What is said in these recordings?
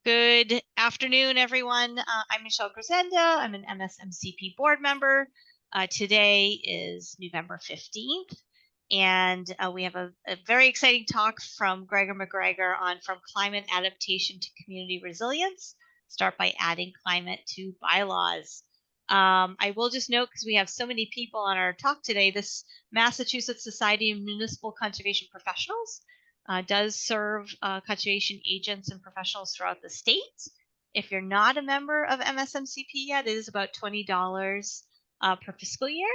Good afternoon, everyone. I'm Michelle Grisenda. I'm an MSMCP board member. Today is November 15th, and we have a very exciting talk from Gregor McGregor on From Climate Adaptation to Community Resilience, Start by Adding Climate to Bylaws. I will just note, because we have so many people on our talk today, this Massachusetts Society of Municipal Conservation Professionals does serve conservation agents and professionals throughout the state. If you're not a member of MSMCP yet, it is about $20 per fiscal year.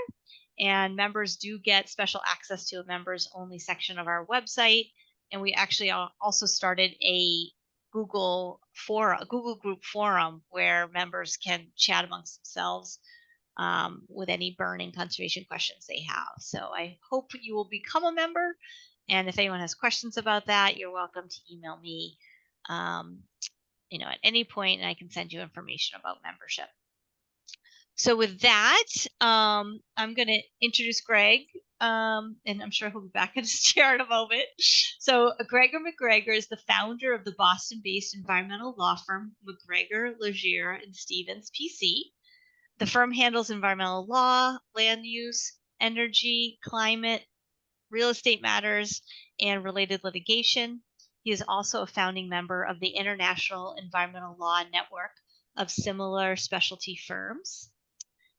And members do get special access to a members only section of our website. And we actually also started a Google group forum where members can chat amongst themselves with any burning conservation questions they have. So I hope you will become a member. And if anyone has questions about that, you're welcome to email me, at any point, and I can send you information about membership. So with that, I'm going to introduce Greg, and I'm sure he'll be back in his chair in a moment. So Gregor McGregor is the founder of the Boston-based environmental law firm McGregor, Leger, and Stevens, PC. The firm handles environmental law, land use, energy, climate, real estate matters, and related litigation. He is also a founding member of the International Environmental Law Network of similar specialty firms.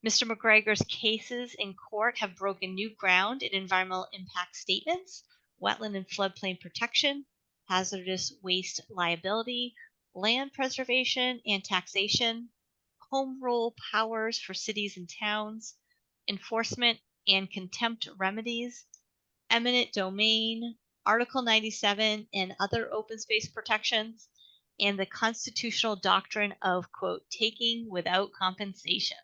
Mr. McGregor's cases in court have broken new ground in environmental impact statements, wetland and floodplain protection, hazardous waste liability, land preservation and taxation, home rule powers for cities and towns, enforcement and contempt remedies, eminent domain, Article 97 and other open space protections, and the constitutional doctrine of, quote, taking without compensation.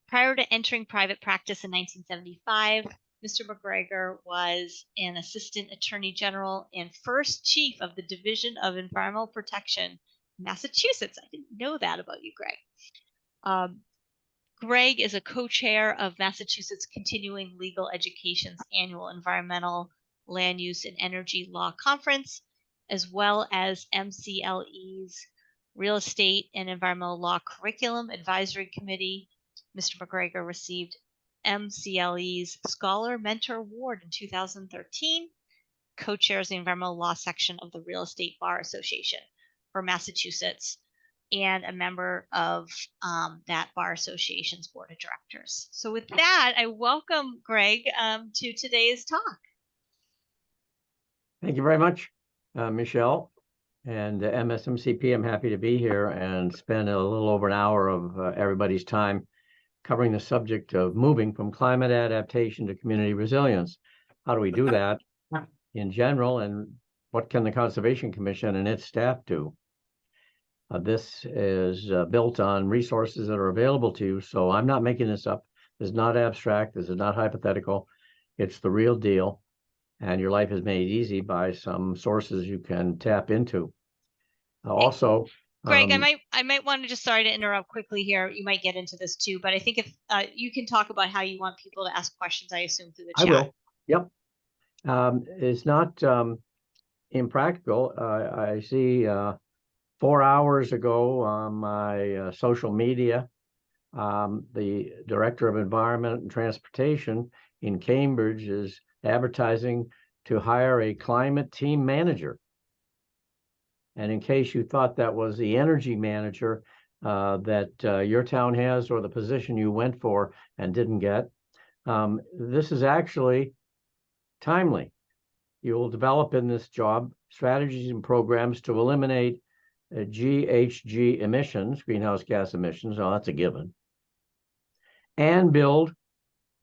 Prior to entering private practice in 1975, Mr. McGregor was an assistant attorney general and first chief of the Division of Environmental Protection in Massachusetts. I didn't know that about you, Greg. Greg is a co-chair of Massachusetts Continuing Legal Education's annual Environmental, Land Use, and Energy Law Conference, as well as MCLE's Real Estate and Environmental Law Curriculum Advisory Committee. Mr. McGregor received MCLE's Scholar Mentor Award in 2013, co-chairs the environmental law section of the Real Estate Bar Association for Massachusetts, and a member of that Bar Association's board of directors. So with that, I welcome Greg to today's talk. Thank you very much, Michelle. And MSMCP, I'm happy to be here and spend a little over an hour of everybody's time covering the subject of moving from climate adaptation to community resilience. How do we do that in general, and what can the Conservation Commission and its staff do? This is built on resources that are available to you, so I'm not making this up. This is not abstract. This is not hypothetical. It's the real deal, and your life is made easy by some sources you can tap into. Also, Greg, I might want to just, sorry to interrupt quickly here. You might get into this too, but I think if you can talk about how you want people to ask questions, I assume through the chat. I will. Yep. It's not impractical. I see 4 hours ago on my social media, the Director of Environment and Transportation in Cambridge is advertising to hire a climate team manager. And in case you thought that was the energy manager that your town has, or the position you went for and didn't get, this is actually timely. You will develop in this job strategies and programs to eliminate GHG emissions, greenhouse gas emissions, oh, that's a given, and build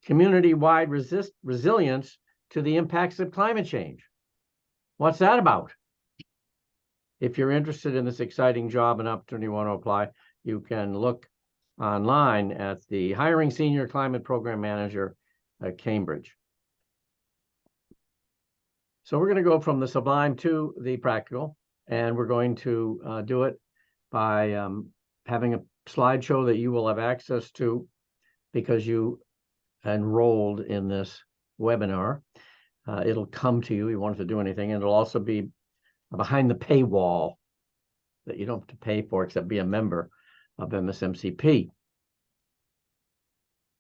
community-wide resilience to the impacts of climate change. What's that about? If you're interested in this exciting job and opportunity, you want to apply, you can look online at the Hiring Senior Climate Program Manager at Cambridge. So we're going to go from the sublime to the practical, and we're going to do it by having a slideshow that you will have access to because you enrolled in this webinar. It'll come to you. You want to do anything, and it'll also be behind the paywall. that you don't have to pay for except be a member of MSMCP.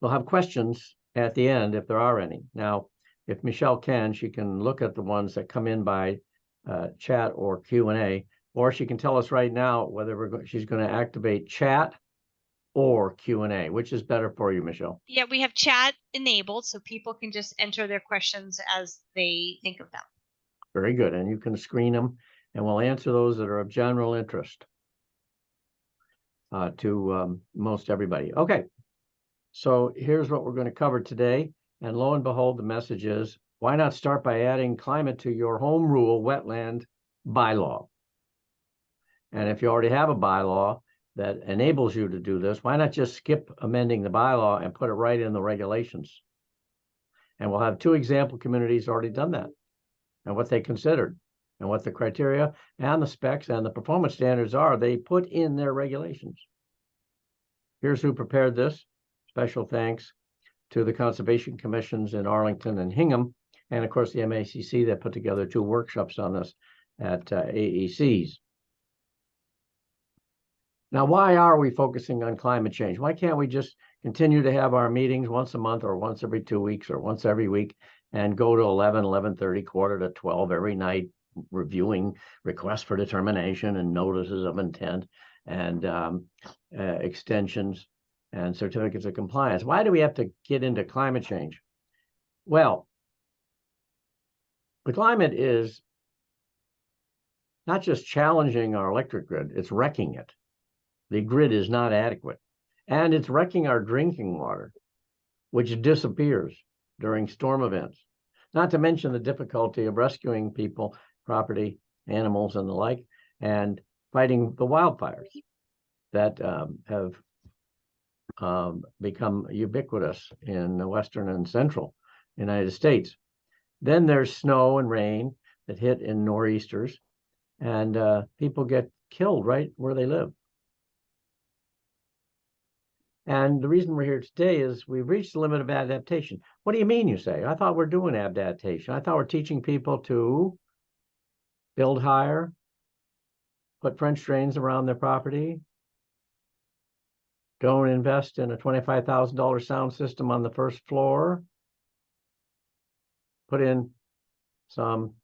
We'll have questions at the end if there are any. Now, if Michelle can, she can look at the ones that come in by chat or Q&A, or she can tell us right now whether she's going to activate chat or Q&A. Which is better for you, Michelle? Yeah, we have chat enabled, so people can just enter their questions as they think of them. Very good. And you can screen them, and we'll answer those that are of general interest to most everybody. Okay. So here's what we're going to cover today. And lo and behold, the message is, why not start by adding climate to your home rule wetland bylaw? And if you already have a bylaw that enables you to do this, why not just skip amending the bylaw and put it right in the regulations? And we'll have 2 example communities already done that, and what they considered, and what the criteria and the specs and the performance standards are they put in their regulations. Here's who prepared this. Special thanks to the Conservation Commissions in Arlington and Hingham, and of course the MACC that put together 2 workshops on this at AECs. Now, why are we focusing on climate change? Why can't we just continue to have our meetings once a month or once every 2 weeks or once every week and go to 11, 11:30, quarter to 12 every night, reviewing requests for determination and notices of intent and extensions and certificates of compliance? Why do we have to get into climate change? Well, the climate is not just challenging our electric grid, it's wrecking it. The grid is not adequate, and it's wrecking our drinking water, which disappears during storm events. Not to mention the difficulty of rescuing people, property, animals, and the like, and fighting the wildfires that have become ubiquitous in the western and central United States. Then there's snow and rain that hit in nor'easters, and people get killed right where they live. And the reason we're here today is we've reached the limit of adaptation. What do you mean, you say? I thought we're doing adaptation. I thought we're teaching people to build higher, put French drains around their property, don't invest in a $25,000 sound system on the first floor, put in some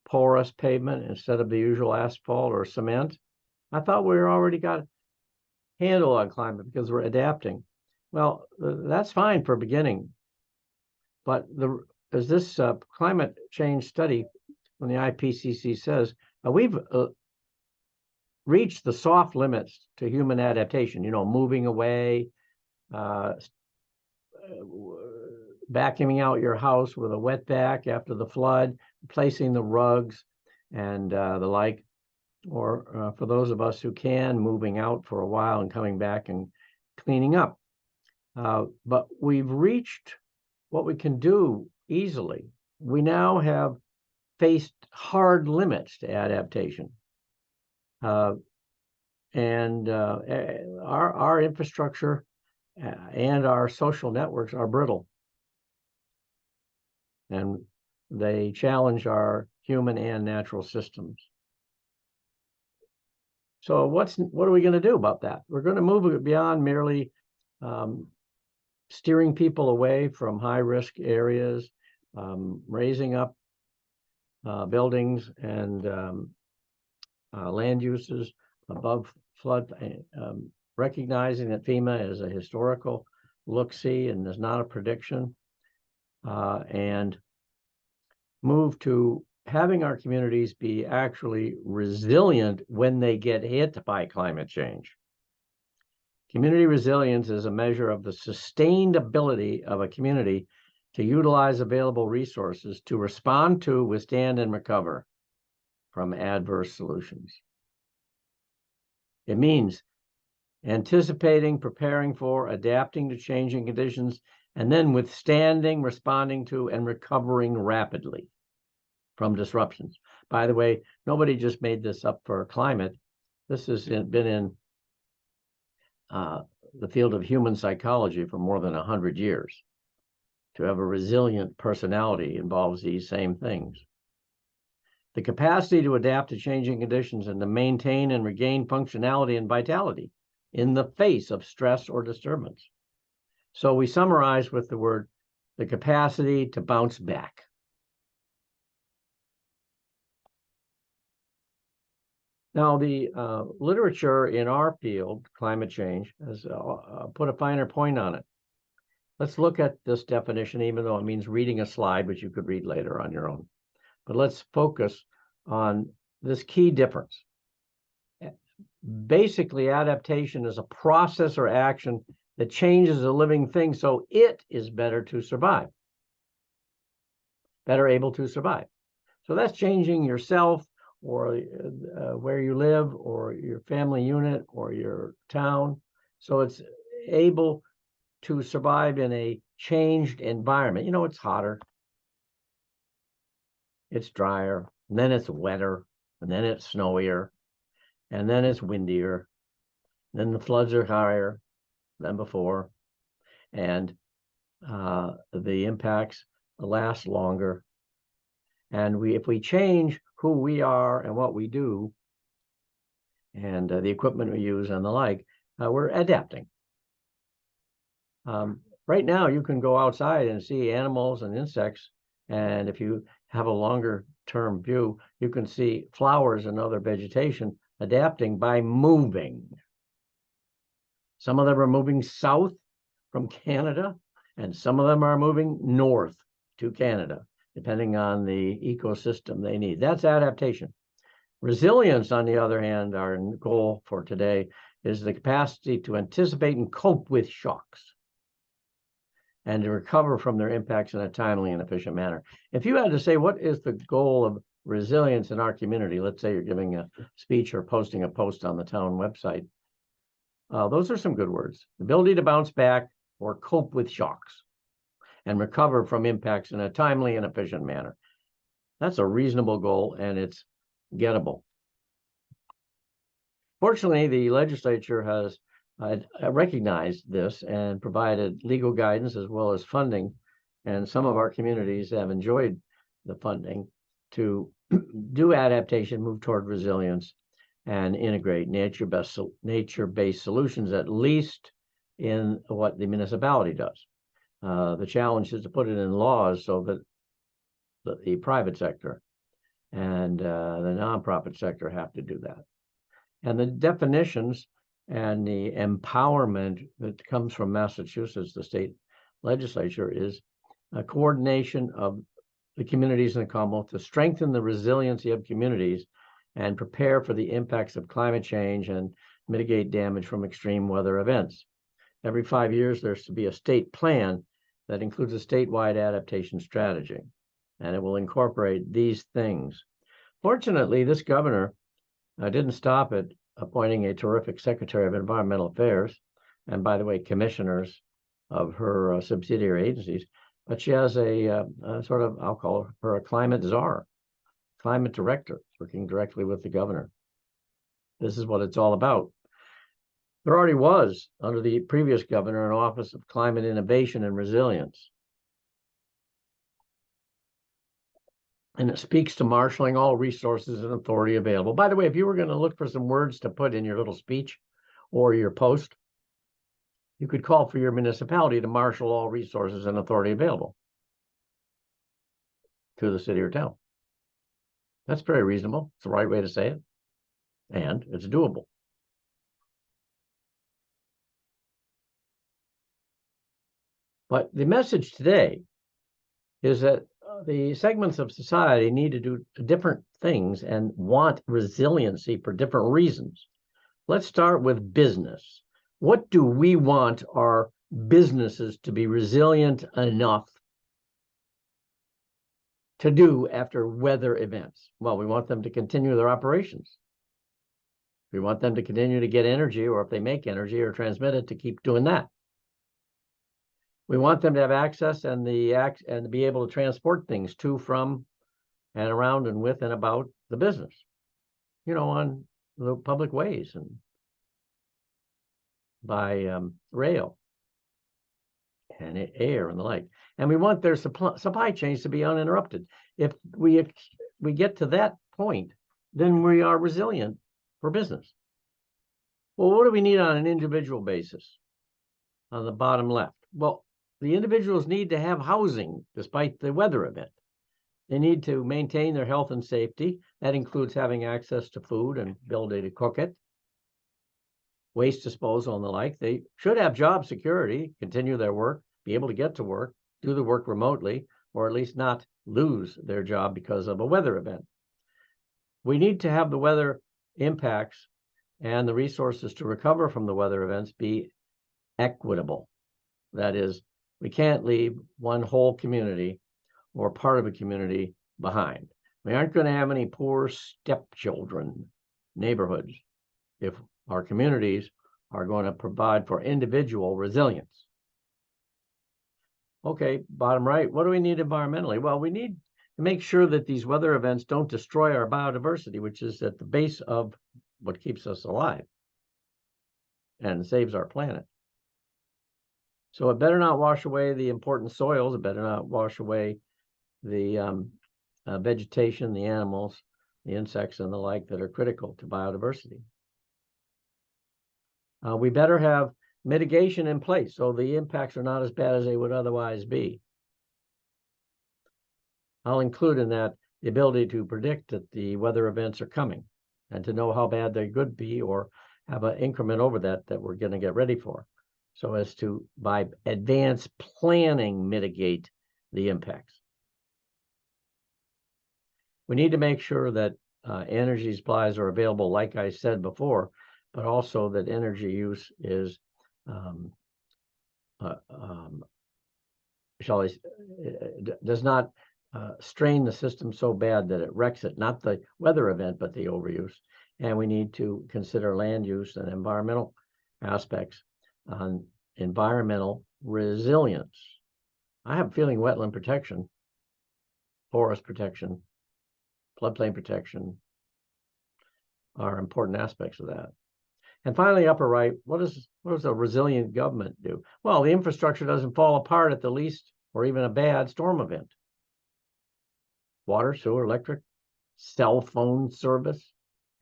porous pavement instead of the usual asphalt or cement. I thought we already got a handle on climate because we're adapting. Well, that's fine for beginning, but as this climate change study from the IPCC says, we've reached the soft limits to human adaptation, moving away, vacuuming out your house with a wetback after the flood, replacing the rugs and the like, or for those of us who can, moving out for a while and coming back and cleaning up. But we've reached what we can do easily. We now have faced hard limits to adaptation. And our infrastructure and our social networks are brittle. And they challenge our human and natural systems. So what are we going to do about that? We're going to move it beyond merely steering people away from high-risk areas, raising up buildings and land uses above flood, recognizing that FEMA is a historical look-see and is not a prediction, and move to having our communities be actually resilient when they get hit by climate change. Community resilience is a measure of the sustained ability of a community to utilize available resources to respond to, withstand, and recover from adverse solutions. It means anticipating, preparing for, adapting to changing conditions, and then withstanding, responding to, and recovering rapidly from disruptions. By the way, nobody just made this up for climate. This has been in the field of human psychology for more than 100 years. To have a resilient personality involves these same things. the capacity to adapt to changing conditions and to maintain and regain functionality and vitality in the face of stress or disturbance. So we summarize with the word, the capacity to bounce back. Now, the literature in our field, climate change, has put a finer point on it. Let's look at this definition, even though it means reading a slide, which you could read later on your own. But let's focus on this key difference. Basically, adaptation is a process or action that changes a living thing so it is better to survive, better able to survive. So that's changing yourself or where you live or your family unit or your town. So it's able to survive in a changed environment. You know, it's hotter, it's drier, and then it's wetter, and then it's snowier, and then it's windier, and then the floods are higher than before, and the impacts last longer. And if we change who we are and what we do, and the equipment we use and the like, we're adapting. Right now, you can go outside and see animals and insects, and if you have a longer term view, you can see flowers and other vegetation adapting by moving. Some of them are moving south from Canada, and some of them are moving north to Canada, depending on the ecosystem they need. That's adaptation. Resilience, on the other hand, our goal for today is the capacity to anticipate and cope with shocks and to recover from their impacts in a timely and efficient manner. If you had to say, what is the goal of resilience in our community? Let's say you're giving a speech or posting a post on the town website. Those are some good words. The ability to bounce back or cope with shocks and recover from impacts in a timely and efficient manner. That's a reasonable goal, and it's gettable. Fortunately, the legislature has recognized this and provided legal guidance as well as funding, and some of our communities have enjoyed the funding to do adaptation, move toward resilience, and integrate nature-based solutions, at least in what the municipality does. The challenge is to put it in laws so that the private sector and the nonprofit sector have to do that. And the definitions and the empowerment that comes from Massachusetts, the state legislature, is a coordination of the communities in the Commonwealth to strengthen the resiliency of communities and prepare for the impacts of climate change and mitigate damage from extreme weather events. Every 5 years, there's to be a state plan that includes a statewide adaptation strategy, and it will incorporate these things. Fortunately, this governor didn't stop at appointing a terrific Secretary of Environmental Affairs, and by the way, commissioners of her subsidiary agencies, but she has a sort of, I'll call her a climate czar, climate director, working directly with the governor. This is what it's all about. There already was, under the previous governor, an Office of Climate Innovation and Resilience. And it speaks to marshaling all resources and authority available. By the way, if you were going to look for some words to put in your little speech or your post, you could call for your municipality to marshal all resources and authority available to the city or town. That's very reasonable. It's the right way to say it, and it's doable. But the message today is that the segments of society need to do different things and want resiliency for different reasons. Let's start with business. What do we want our businesses to be resilient enough to do after weather events? Well, we want them to continue their operations. We want them to continue to get energy, or if they make energy or transmit it, to keep doing that. We want them to have access and to be able to transport things to, from, and around and with and about the business, you know, on the public ways and by rail and air and the like. And we want their supply chains to be uninterrupted. If we get to that point, then we are resilient for business. Well, what do we need on an individual basis? On the bottom left. Well, the individuals need to have housing despite the weather event. They need to maintain their health and safety. That includes having access to food and ability to cook it, waste disposal and the like. They should have job security, continue their work, be able to get to work, do the work remotely, or at least not lose their job because of a weather event. We need to have the weather impacts and the resources to recover from the weather events be equitable. That is, we can't leave one whole community or part of a community behind. We aren't going to have any poor stepchildren neighborhoods if our communities are going to provide for individual resilience. Okay, bottom right, what do we need environmentally? Well, we need to make sure that these weather events don't destroy our biodiversity, which is at the base of what keeps us alive and saves our planet. So it better not wash away the important soils. It better not wash away the vegetation, the animals, the insects, and the like that are critical to biodiversity. We better have mitigation in place so the impacts are not as bad as they would otherwise be. I'll include in that the ability to predict that the weather events are coming and to know how bad they could be or have an increment over that we're going to get ready for, so as to, by advanced planning, mitigate the impacts. We need to make sure that energy supplies are available, like I said before, but also that energy use is, does not strain the system so bad that it wrecks it, not the weather event, but the overuse. And we need to consider land use and environmental aspects on environmental resilience. I have a feeling wetland protection, forest protection, floodplain protection are important aspects of that. And finally, upper right, what does a resilient government do? Well, the infrastructure doesn't fall apart at the least or even a bad storm event. Water, sewer, electric, cell phone service,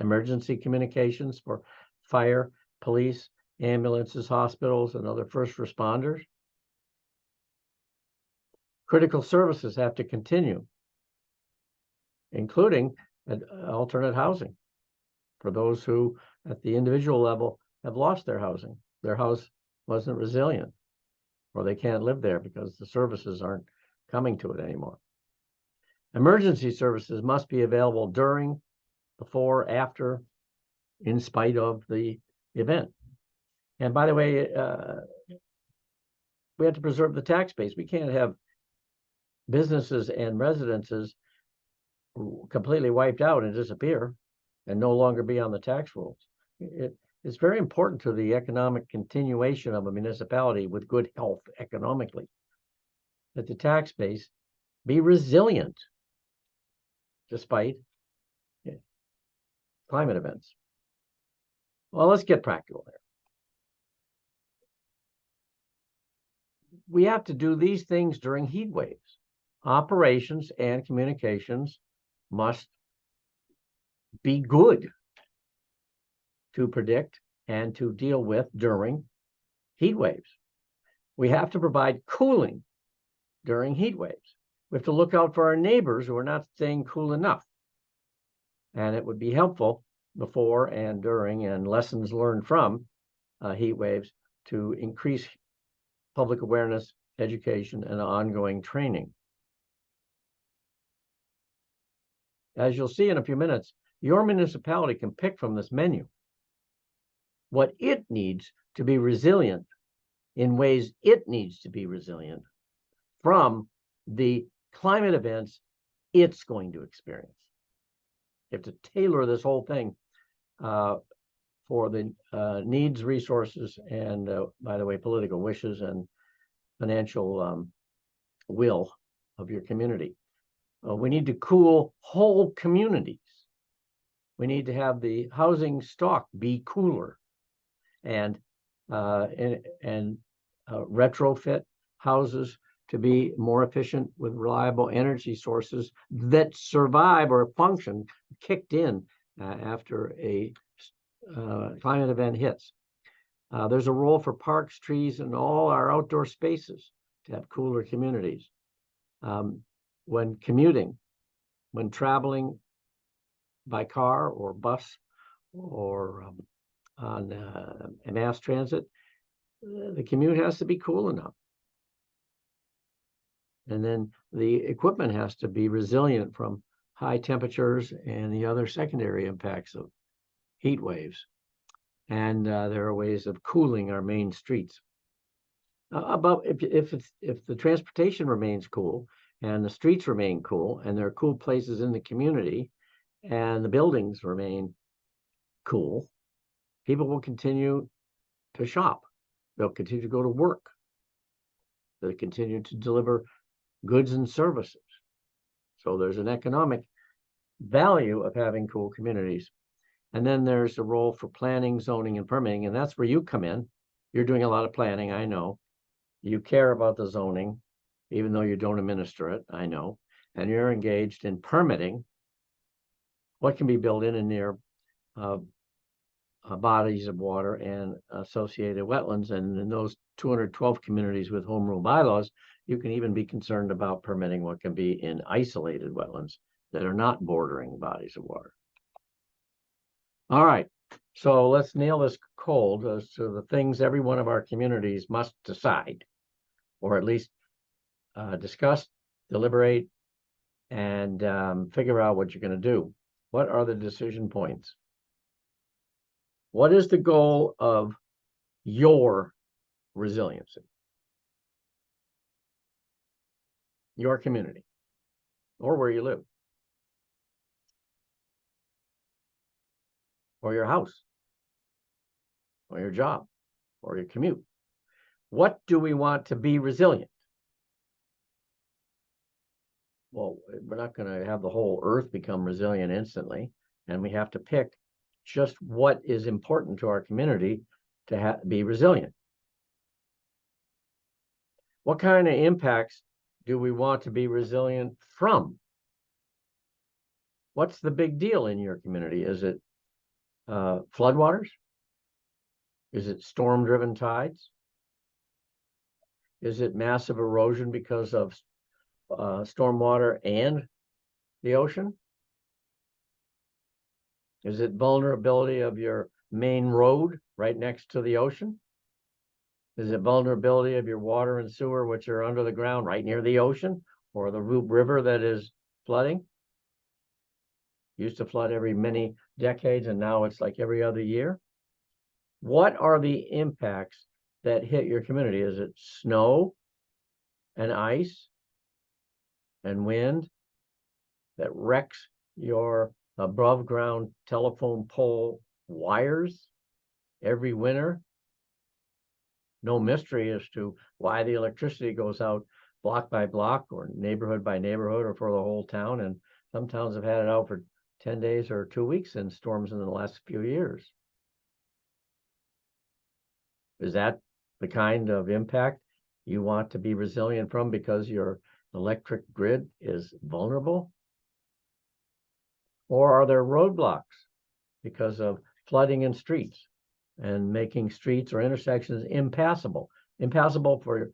emergency communications for fire, police, ambulances, hospitals, and other first responders. Critical services have to continue, including alternate housing for those who, at the individual level, have lost their housing. Their house wasn't resilient, or they can't live there because the services aren't coming to it anymore. Emergency services must be available during, before, after, in spite of the event. And by the way, we have to preserve the tax base. We can't have businesses and residences completely wiped out and disappear and no longer be on the tax rolls. It's very important to the economic continuation of a municipality with good health economically that the tax base be resilient despite climate events. Well, let's get practical there. We have to do these things during heat waves. Operations and communications must be good to predict and to deal with during heat waves. We have to provide cooling during heat waves. We have to look out for our neighbors who are not staying cool enough. And it would be helpful before and during and lessons learned from heat waves to increase public awareness, education, and ongoing training. As you'll see in a few minutes, your municipality can pick from this menu what it needs to be resilient in ways it needs to be resilient from the climate events it's going to experience. You have to tailor this whole thing for the needs, resources, and, by the way, political wishes and financial will of your community. We need to cool whole communities. We need to have the housing stock be cooler and retrofit houses to be more efficient with reliable energy sources that survive or function, kicked in after a climate event hits. There's a role for parks, trees, and all our outdoor spaces to have cooler communities. When commuting, when traveling by car or bus or on mass transit, the commute has to be cool enough. And then the equipment has to be resilient from high temperatures and the other secondary impacts of heat waves. And there are ways of cooling our main streets. If the transportation remains cool and the streets remain cool and there are cool places in the community and the buildings remain cool, people will continue to shop. They'll continue to go to work. They'll continue to deliver goods and services. So there's an economic value of having cool communities. And then there's a role for planning, zoning, and permitting, and that's where you come in. You're doing a lot of planning, I know. You care about the zoning, even though you don't administer it, I know. And you're engaged in permitting what can be built in and near bodies of water and associated wetlands. And in those 212 communities with home rule bylaws, you can even be concerned about permitting what can be in isolated wetlands that are not bordering bodies of water. All right, so let's nail this cold as to the things every one of our communities must decide, or at least discuss, deliberate, and figure out what you're going to do. What are the decision points? What is the goal of your resiliency? Your community, or where you live, or your house, or your job, or your commute. What do we want to be resilient? Well, we're not going to have the whole earth become resilient instantly, and we have to pick just what is important to our community to be resilient. What kind of impacts do we want to be resilient from? What's the big deal in your community? Is it floodwaters? Is it storm-driven tides? Is it massive erosion because of stormwater and the ocean? Is it vulnerability of your main road right next to the ocean? Is it vulnerability of your water and sewer, which are under the ground right near the ocean, or the river that is flooding? Used to flood every many decades, and now it's like every other year. What are the impacts that hit your community? Is it snow and ice and wind that wrecks your above ground telephone pole wires every winter? No mystery as to why the electricity goes out block by block or neighborhood by neighborhood or for the whole town. And some towns have had it out for 10 days or 2 weeks in storms in the last few years. Is that the kind of impact you want to be resilient from because your electric grid is vulnerable? Or are there roadblocks because of flooding in streets and making streets or intersections impassable for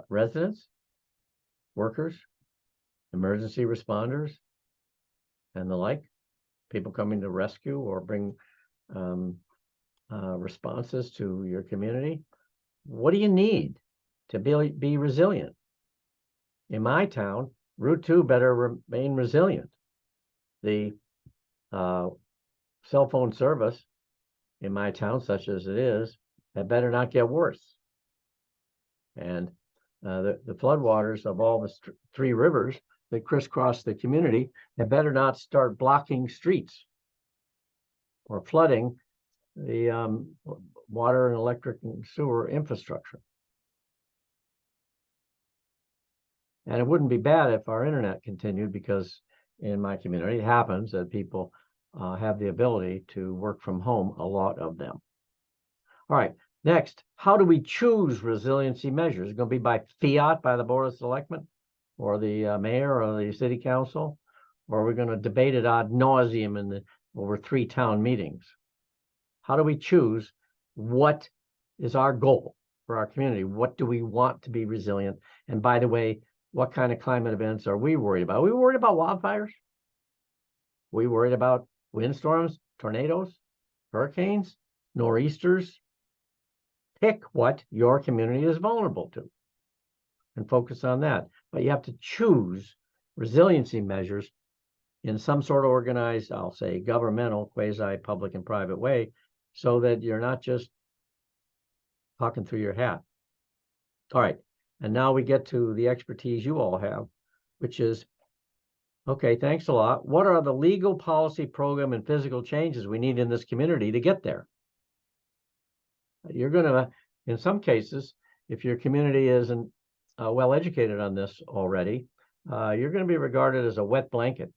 residents, workers, emergency responders, and the like, people coming to rescue or bring responses to your community? What do you need to be resilient? In my town, Route 2 better remain resilient. The cell phone service in my town, such as it is, that better not get worse. And the floodwaters of all the 3 rivers that crisscross the community, they better not start blocking streets or flooding the water and electric and sewer infrastructure. And it wouldn't be bad if our internet continued, because in my community, it happens that people have the ability to work from home, a lot of them. All right, Next, how do we choose resiliency measures? Is it going to be by fiat by the Board of Selectmen or the mayor or the city council? Or are we going to debate it ad nauseum over 3 town meetings? How do we choose what is our goal for our community? What do we want to be resilient? And by the way, what kind of climate events are we worried about? Are we worried about wildfires? Are we worried about windstorms, tornadoes, hurricanes, nor'easters? Pick what your community is vulnerable to and focus on that. But you have to choose resiliency measures in some sort of organized, I'll say, governmental, quasi-public and private way, so that you're not just talking through your hat. All right, and now we get to the expertise you all have, which is, okay, thanks a lot. What are the legal, policy, program, and physical changes we need in this community to get there? You're going to, in some cases, if your community isn't well educated on this already, you're going to be regarded as a wet blanket.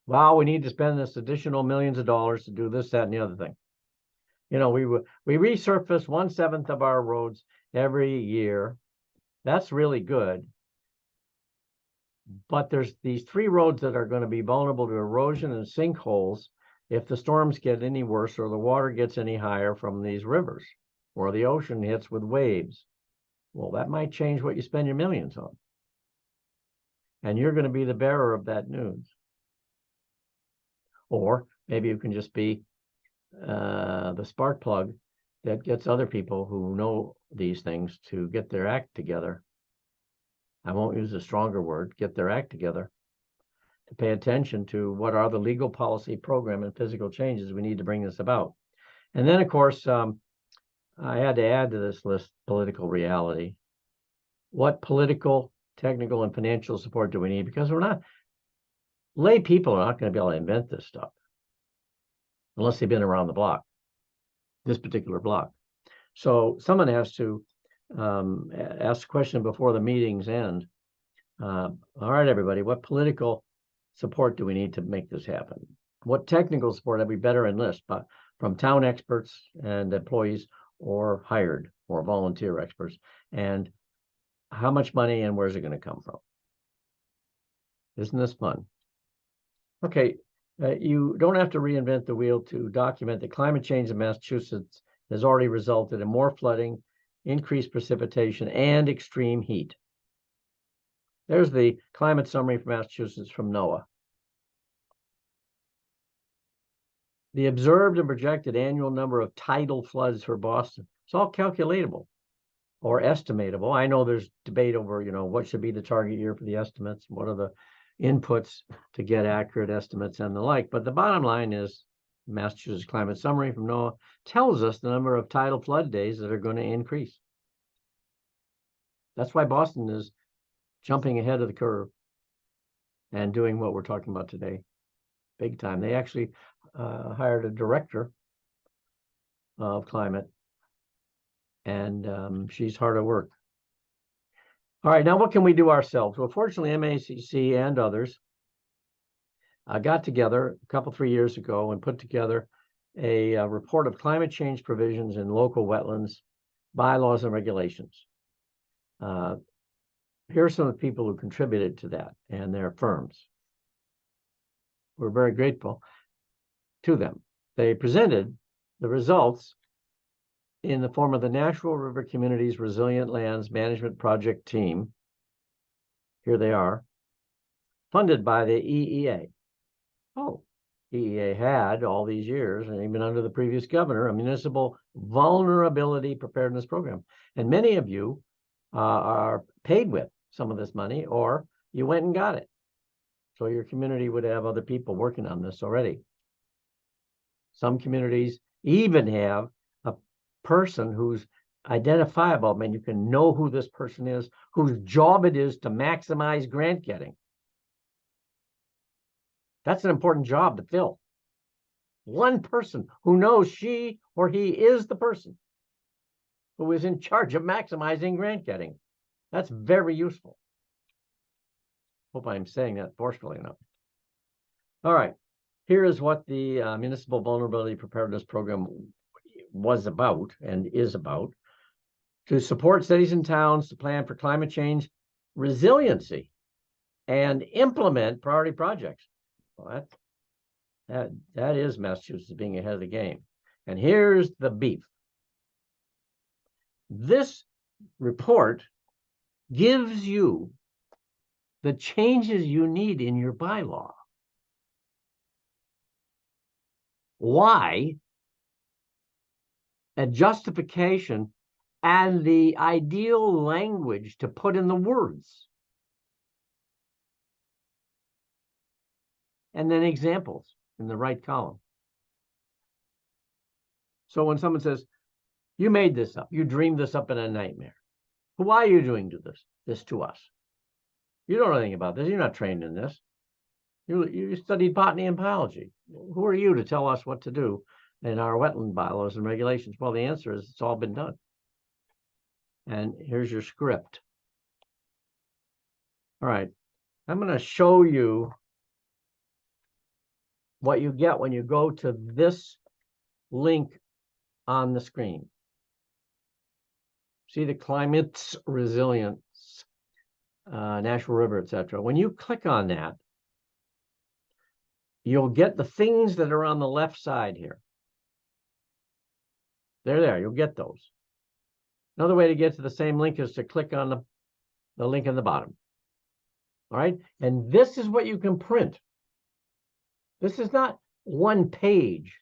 Wow, we need to spend this additional millions of dollars to do this, that, and the other thing. You know, we resurface 1/7 of our roads every year. That's really good. But there's these 3 roads that are going to be vulnerable to erosion and sinkholes if the storms get any worse or the water gets any higher from these rivers or the ocean hits with waves. Well, that might change what you spend your millions on. And you're going to be the bearer of that news. Or maybe you can just be the spark plug that gets other people who know these things to get their act together. I won't use a stronger word, get their act together, to pay attention to what are the legal, policy, program, and physical changes we need to bring this about. And then, of course, I had to add to this list political reality. What political, technical, and financial support do we need? Because lay people are not going to be able to invent this stuff unless they've been around the block, this particular block. So someone has to ask the question before the meetings end. All right, everybody, what political support do we need to make this happen? What technical support have we better enlist from town experts and employees or hired or volunteer experts? And how much money and where's it going to come from? Isn't this fun? Okay, you don't have to reinvent the wheel to document that climate change in Massachusetts has already resulted in more flooding, increased precipitation, and extreme heat. There's the climate summary for Massachusetts from NOAA. The observed and projected annual number of tidal floods for Boston, it's all calculatable or estimatable. I know there's debate over, what should be the target year for the estimates, what are the inputs to get accurate estimates and the like. But the bottom line is Massachusetts Climate Summary from NOAA tells us the number of tidal flood days that are going to increase. That's why Boston is jumping ahead of the curve and doing what we're talking about today, big time. They actually hired a director of climate, and she's hard at work. All right, now what can we do ourselves? Well, fortunately, MACC and others got together a couple, 3 years ago and put together a report of climate change provisions in local wetlands, bylaws, and regulations. Here are some of the people who contributed to that and their firms. We're very grateful to them. They presented the results in the form of the Natural River Communities Resilient Lands Management Project Team. Here they are, funded by the EEA. Oh, EEA had all these years, and even under the previous governor, a municipal vulnerability preparedness program. And many of you are paid with some of this money, or you went and got it. So your community would have other people working on this already. Some communities even have a person who's identifiable. I mean, you can know who this person is, whose job it is to maximize grant getting. That's an important job to fill. One person who knows she or he is the person who is in charge of maximizing grant getting. That's very useful. Hope I'm saying that forcefully enough. All right, here is what the Municipal Vulnerability Preparedness Program was about and is about, to support cities and towns to plan for climate change resiliency and implement priority projects. Well, that is Massachusetts being ahead of the game. And here's the beef. This report gives you the changes you need in your bylaw. Why? A justification and the ideal language to put in the words. And then examples in the right column. So when someone says, you made this up, you dreamed this up in a nightmare. Why are you doing this to us? You don't know anything about this. You're not trained in this. You studied botany and biology. Who are you to tell us what to do in our wetland bylaws and regulations? Well, the answer is it's all been done. And here's your script. All right, I'm going to show you what you get when you go to this link on the screen. See the climate's resilience, natural river, etc. When you click on that, you'll get the things that are on the left side here. They're there. You'll get those. Another way to get to the same link is to click on the link in the bottom. All right. And this is what you can print. This is not one page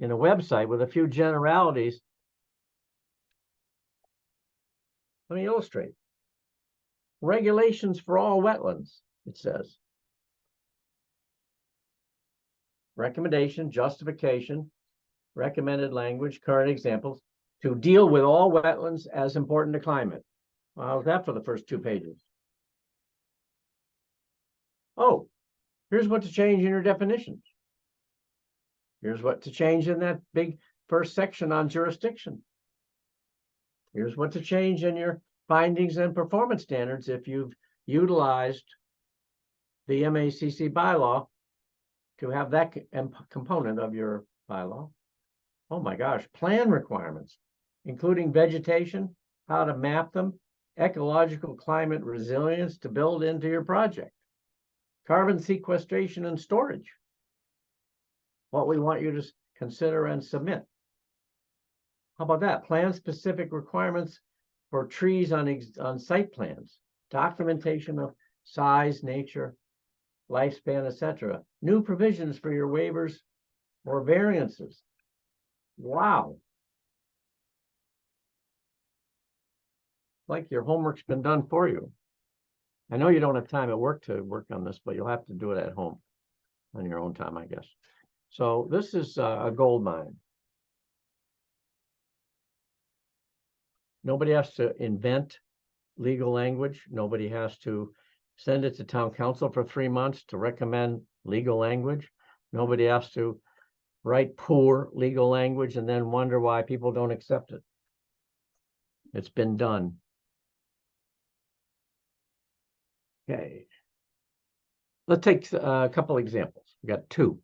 in a website with a few generalities. Let me illustrate. Regulations for all wetlands, it says. Recommendation, justification, recommended language, current examples, to deal with all wetlands as important to climate. Well, how's that for the first 2 pages? Oh, here's what to change in your definitions. Here's what to change in that big first section on jurisdiction. Here's what to change in your findings and performance standards if you've utilized the MACC bylaw to have that component of your bylaw. Oh my gosh, plan requirements, including vegetation, how to map them, ecological climate resilience to build into your project, carbon sequestration and storage, what we want you to consider and submit. How about that? Plan-specific requirements for trees on site plans, documentation of size, nature, lifespan, etc. New provisions for your waivers or variances. Wow. Like your homework's been done for you. I know you don't have time at work to work on this, but you'll have to do it at home on your own time, I guess. So this is a gold mine. Nobody has to invent legal language. Nobody has to send it to town council for 3 months to recommend legal language. Nobody has to write poor legal language and then wonder why people don't accept it. It's been done. Okay. Let's take a couple examples. We got 2.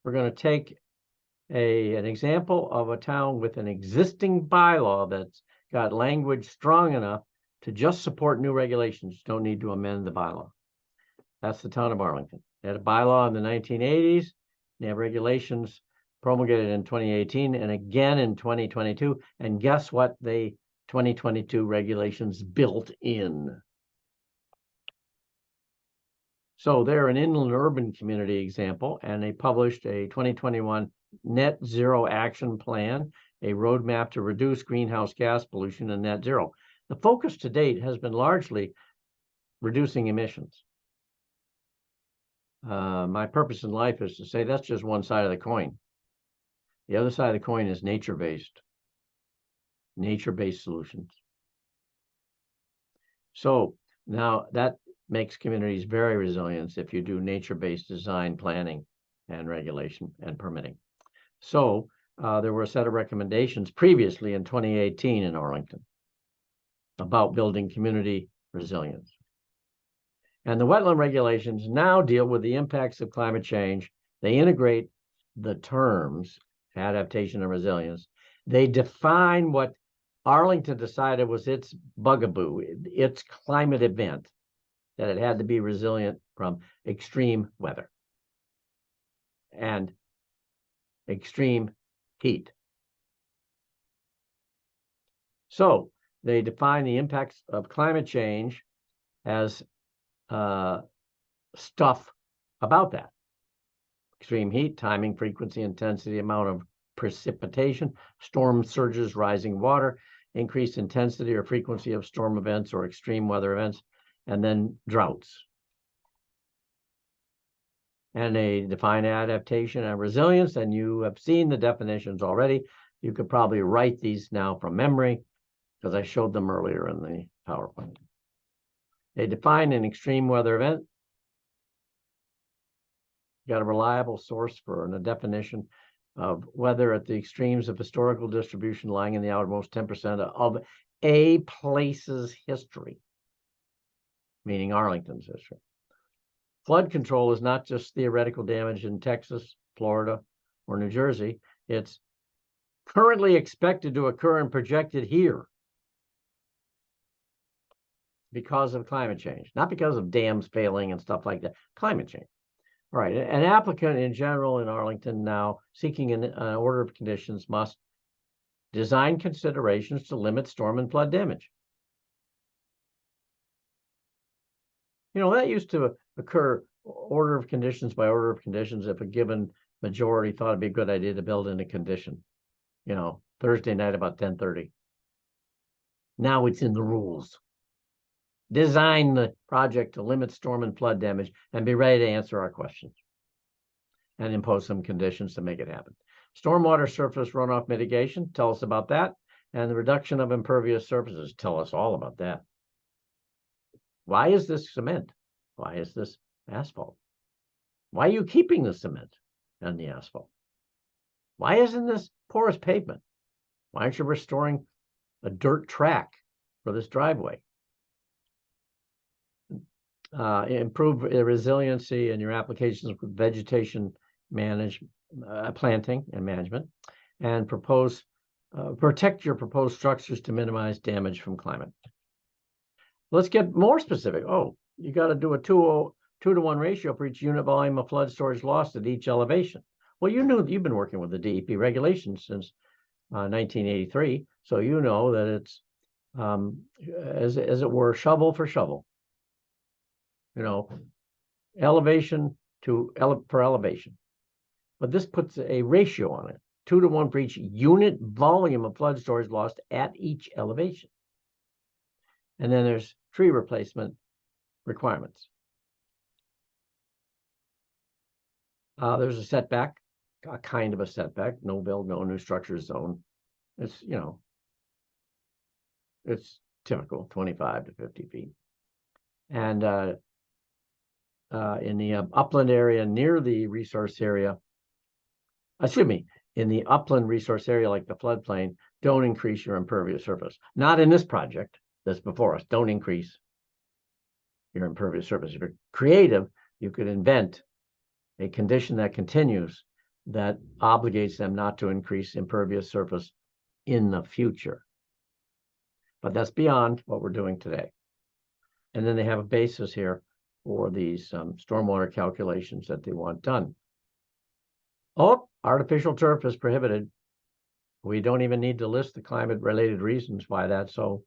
We're going to take an example of a town with an existing bylaw that's got language strong enough to just support new regulations. Don't need to amend the bylaw. That's the town of Arlington. They had a bylaw in the 1980s. They have regulations promulgated in 2018 and again in 2022. And guess what the 2022 regulations built in? So they're an inland urban community example, and they published a 2021 net zero action plan, a roadmap to reduce greenhouse gas pollution and net zero. The focus to date has been largely reducing emissions. My purpose in life is to say that's just one side of the coin. The other side of the coin is nature-based solutions. So now that makes communities very resilient if you do nature-based design, planning, and regulation and permitting. So there were a set of recommendations previously in 2018 in Arlington about building community resilience. And the wetland regulations now deal with the impacts of climate change. They integrate the terms adaptation and resilience. They define what Arlington decided was its bugaboo, its climate event, that it had to be resilient from extreme weather and extreme heat. So they define the impacts of climate change as stuff about that. Extreme heat, timing, frequency, intensity, amount of precipitation, storm surges, rising water, increased intensity or frequency of storm events or extreme weather events, and then droughts. And they define adaptation and resilience, and you have seen the definitions already. You could probably write these now from memory because I showed them earlier in the PowerPoint. They define an extreme weather event. You got a reliable source for a definition of weather at the extremes of historical distribution lying in the outermost 10% of a place's history, meaning Arlington's history. Flood control is not just theoretical damage in Texas, Florida, or New Jersey. It's currently expected to occur and projected here because of climate change, not because of dams failing and stuff like that. Climate change. All right, an applicant in general in Arlington now seeking an order of conditions must design considerations to limit storm and flood damage. You know, that used to occur order of conditions by order of conditions if a given majority thought it'd be a good idea to build in a condition, you know, Thursday night about 10:30. Now it's in the rules. Design the project to limit storm and flood damage and be ready to answer our questions and impose some conditions to make it happen. Stormwater surface runoff mitigation, tell us about that. And the reduction of impervious surfaces, tell us all about that. Why is this cement? Why is this asphalt? Why are you keeping the cement and the asphalt? Why isn't this porous pavement? Why aren't you restoring a dirt track for this driveway? Improve resiliency in your applications with vegetation planting and management, and protect your proposed structures to minimize damage from climate. Let's get more specific. Oh, you got to do a 2-to-1 ratio for each unit volume of flood storage lost at each elevation. Well, you knew that you've been working with the DEP regulations since 1983, so you know that it's as it were, shovel for shovel. You know, elevation per elevation. But this puts a ratio on it, 2-to-1 for each unit volume of flood storage lost at each elevation. And then there's tree replacement requirements. There's a setback, a kind of a setback, no build, no new structure zone. It's, you know, it's typical, 25 to 50 feet. And in the upland area near the resource area, in the upland resource area like the floodplain, don't increase your impervious surface. Not in this project that's before us. Don't increase your impervious surface. If you're creative, you could invent a condition that continues that obligates them not to increase impervious surface in the future. But that's beyond what we're doing today. And then they have a basis here for these stormwater calculations that they want done. Oh, artificial turf is prohibited. We don't even need to list the climate-related reasons why that's so.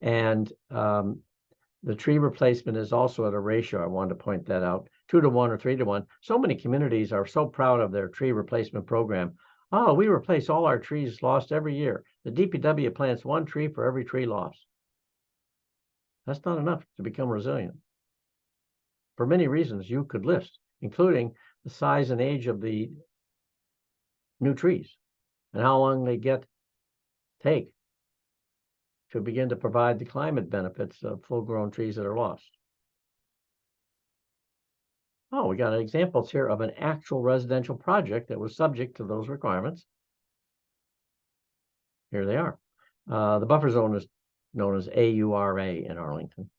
And the tree replacement is also at a ratio. I wanted to point that out, 2-to-1 or 3-to-1. So many communities are so proud of their tree replacement program. Oh, we replace all our trees lost every year. The DPW plants 1 tree for every tree lost. That's not enough to become resilient. For many reasons you could list, including the size and age of the new trees and how long they take to begin to provide the climate benefits of full-grown trees that are lost. Oh, we got examples here of an actual residential project that was subject to those requirements. Here they are. The buffer zone is known as AURA in Arlington.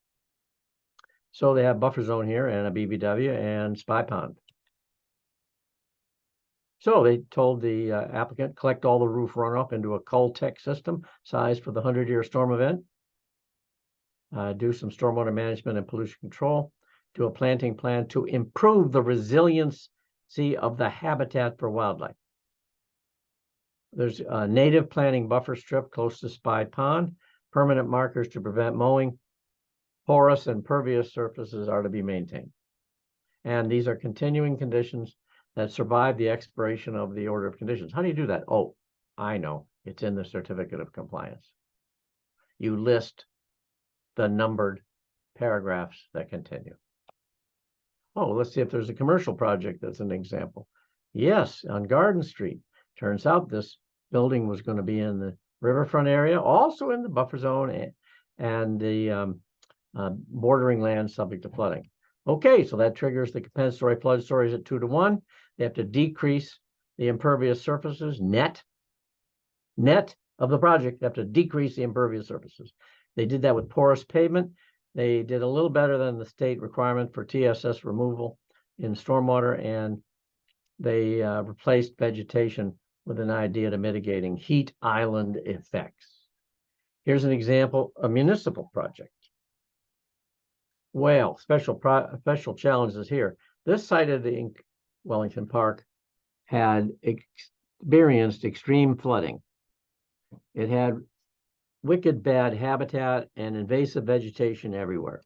So they have buffer zone here and a BVW and Spy Pond. So they told the applicant, collect all the roof runoff into a Cultec system sized for the 100-year storm event. Do some stormwater management and pollution control. Do a planting plan to improve the resiliency of the habitat for wildlife. There's a native planting buffer strip close to Spy Pond. Permanent markers to prevent mowing. Porous and pervious surfaces are to be maintained. And these are continuing conditions that survive the expiration of the order of conditions. How do you do that? Oh, I know. It's in the certificate of compliance. You list the numbered paragraphs that continue. Oh, let's see if there's a commercial project that's an example. Yes, on Garden Street. Turns out this building was going to be in the riverfront area, also in the buffer zone and the bordering land subject to flooding. Okay, so that triggers the compensatory flood stories at 2 to 1. They have to decrease the impervious surfaces net of the project. They have to decrease the impervious surfaces. They did that with porous pavement. They did a little better than the state requirement for TSS removal in stormwater, and they replaced vegetation with an idea to mitigating heat island effects. Here's an example, a municipal project. Well, special challenges here. This site of the Wellington Park had experienced extreme flooding. It had wicked bad habitat and invasive vegetation everywhere.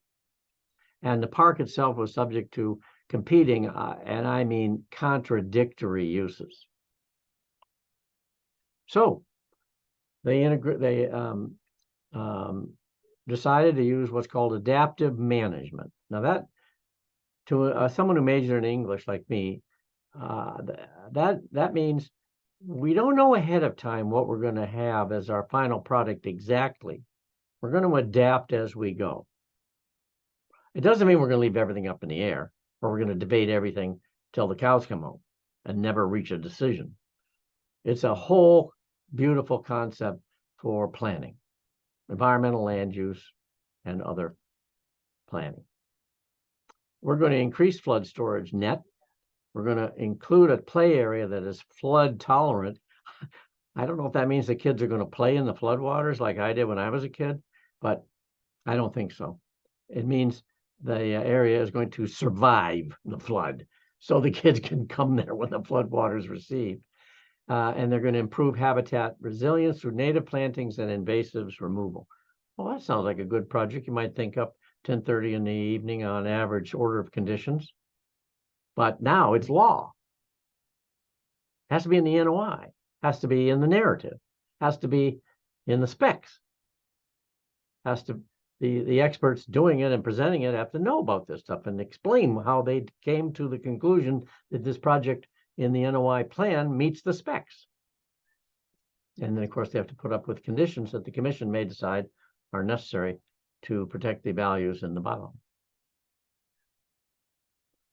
And the park itself was subject to competing, and I mean contradictory uses. So they decided to use what's called adaptive management. Now that, to someone who majored in English like me, that means we don't know ahead of time what we're going to have as our final product exactly. We're going to adapt as we go. It doesn't mean we're going to leave everything up in the air, or we're going to debate everything till the cows come home and never reach a decision. It's a whole beautiful concept for planning, environmental land use, and other planning. We're going to increase flood storage net. We're going to include a play area that is flood tolerant. I don't know if that means the kids are going to play in the floodwaters like I did when I was a kid, but I don't think so. It means the area is going to survive the flood, so the kids can come there when the floodwaters recede. And they're going to improve habitat resilience through native plantings and invasives removal. Well, that sounds like a good project. You might think up 10:30 in the evening on average order of conditions. But now it's law. It has to be in the NOI, has to be in the narrative, has to be in the specs. Has to the experts doing it and presenting it have to know about this stuff and explain how they came to the conclusion that this project in the NOI plan meets the specs. And then, of course, they have to put up with conditions that the commission may decide are necessary to protect the values in the bylaw.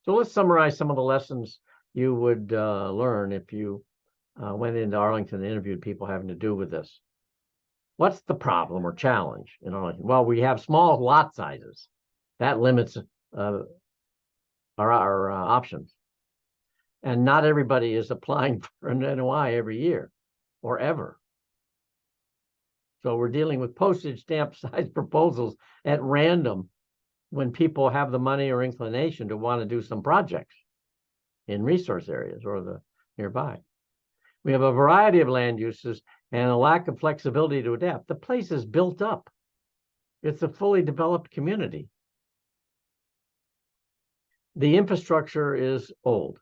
So let's summarize some of the lessons you would learn if you went into Arlington and interviewed people having to do with this. What's the problem or challenge in Arlington? Well, we have small lot sizes. That limits our options. And not everybody is applying for an NOI every year or ever. So we're dealing with postage stamp size proposals at random when people have the money or inclination to want to do some projects in resource areas or the nearby. We have a variety of land uses and a lack of flexibility to adapt. The place is built up. It's a fully developed community. The infrastructure is old.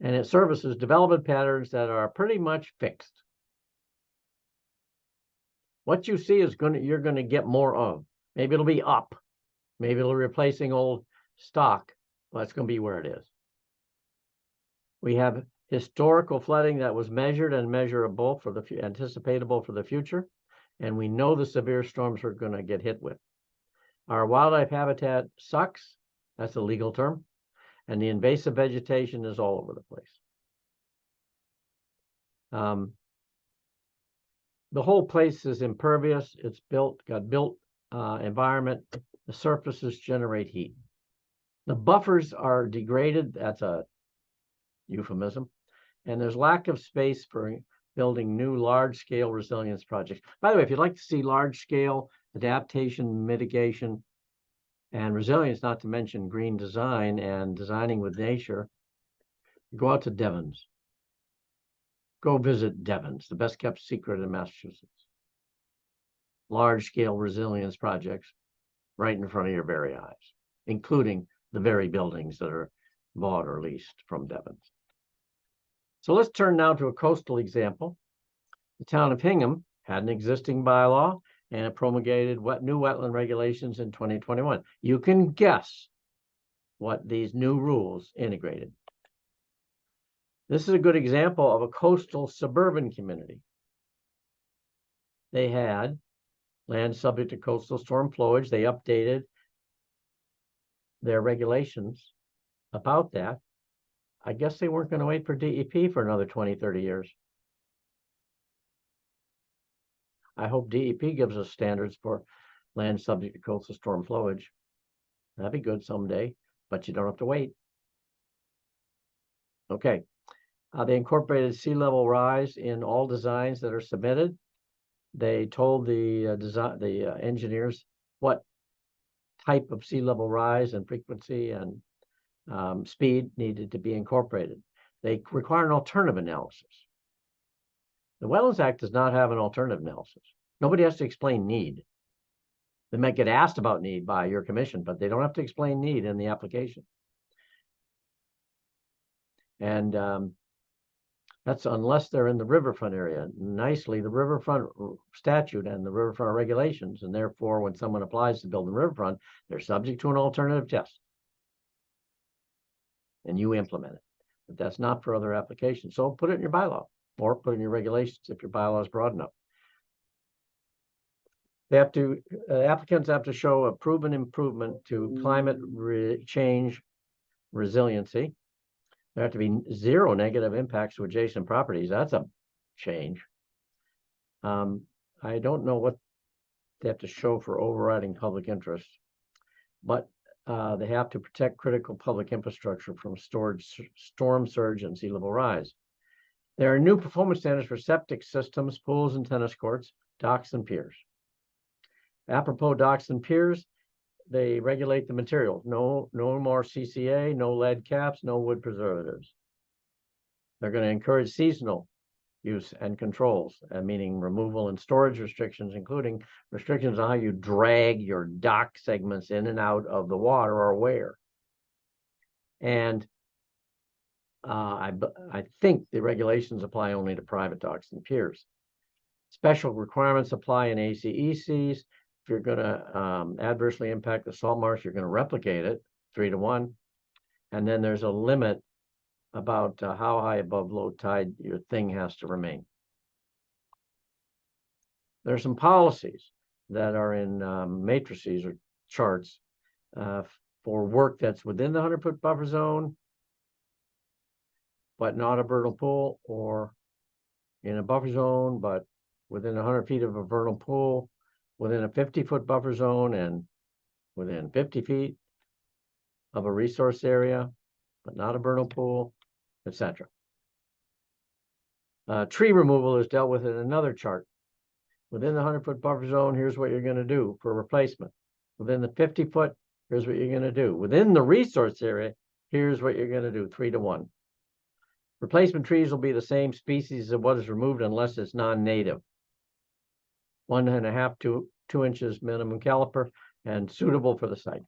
And it services development patterns that are pretty much fixed. What you see is you're going to get more of. Maybe it'll be up. Maybe it'll be replacing old stock. Well, that's going to be where it is. We have historical flooding that was measured and measurable for the anticipatable for the future. And we know the severe storms we're going to get hit with. Our wildlife habitat sucks. That's a legal term. And the invasive vegetation is all over the place. The whole place is impervious. It's got built environment. The surfaces generate heat. The buffers are degraded. That's a euphemism. And there's lack of space for building new large-scale resilience projects. By the way, if you'd like to see large-scale adaptation, mitigation, and resilience, not to mention green design and designing with nature, go out to Devon's. Go visit Devon's, the best kept secret in Massachusetts. Large-scale resilience projects right in front of your very eyes, including the very buildings that are bought or leased from Devon's. So let's turn now to a coastal example. The town of Hingham had an existing bylaw and it promulgated new wetland regulations in 2021. You can guess what these new rules integrated. This is a good example of a coastal suburban community. They had land subject to coastal storm flowage. They updated their regulations about that. I guess they weren't going to wait for DEP for another 20, 30 years. I hope DEP gives us standards for land subject to coastal storm flowage. That'd be good someday, but you don't have to wait. Okay. They incorporated sea level rise in all designs that are submitted. They told the engineers what type of sea level rise and frequency and speed needed to be incorporated. They require an alternative analysis. The Wetlands Act does not have an alternative analysis. Nobody has to explain need. They might get asked about need by your commission, but they don't have to explain need in the application. And that's unless they're in the riverfront area. Nicely, the riverfront statute and the riverfront regulations, and therefore when someone applies to build the riverfront, they're subject to an alternative test. And you implement it. But that's not for other applications. So put it in your bylaw or put it in your regulations if your bylaw is broad enough. They have to, applicants have to show a proven improvement to climate change resiliency. There have to be zero negative impacts to adjacent properties. That's a change. I don't know what they have to show for overriding public interest, but they have to protect critical public infrastructure from storm surge and sea level rise. There are new performance standards for septic systems, pools and tennis courts, docks and piers. Apropos docks and piers, they regulate the material. No more CCA, no lead caps, no wood preservatives. They're going to encourage seasonal use and controls, meaning removal and storage restrictions, including restrictions on how you drag your dock segments in and out of the water or where. And I think the regulations apply only to private docks and piers. Special requirements apply in ACECs. If you're going to adversely impact the salt marsh, you're going to replicate it 3-to-1. And then there's a limit about how high above low tide your thing has to remain. There are some policies that are in matrices or charts for work that's within the 100-foot buffer zone, but not a vernal pool, or in a buffer zone, but within 100 feet of a vernal pool, within a 50-foot buffer zone, and within 50 feet of a resource area, but not a vernal pool, etc. Tree removal is dealt with in another chart. Within the 100-foot buffer zone, here's what you're going to do for replacement. Within the 50-foot, here's what you're going to do. Within the resource area, here's what you're going to do, 3-to-1. Replacement trees will be the same species of what is removed unless it's non-native. 1.5 to 2 inches minimum caliper and suitable for the site.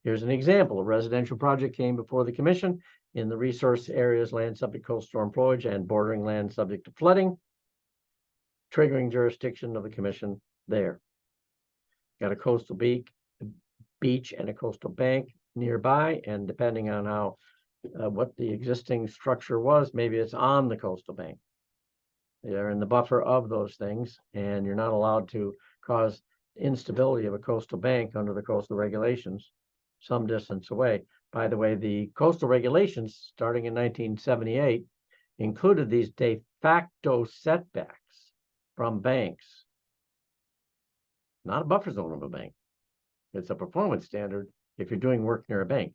Here's an example. A residential project came before the commission in the resource areas land subject to coastal storm flowage and bordering land subject to flooding, triggering jurisdiction of the commission there. Got a coastal beach and a coastal bank nearby, and depending on how what the existing structure was, maybe it's on the coastal bank. They're in the buffer of those things, and you're not allowed to cause instability of a coastal bank under the coastal regulations some distance away. By the way, the coastal regulations starting in 1978 included these de facto setbacks from banks. Not a buffer zone of a bank. It's a performance standard if you're doing work near a bank.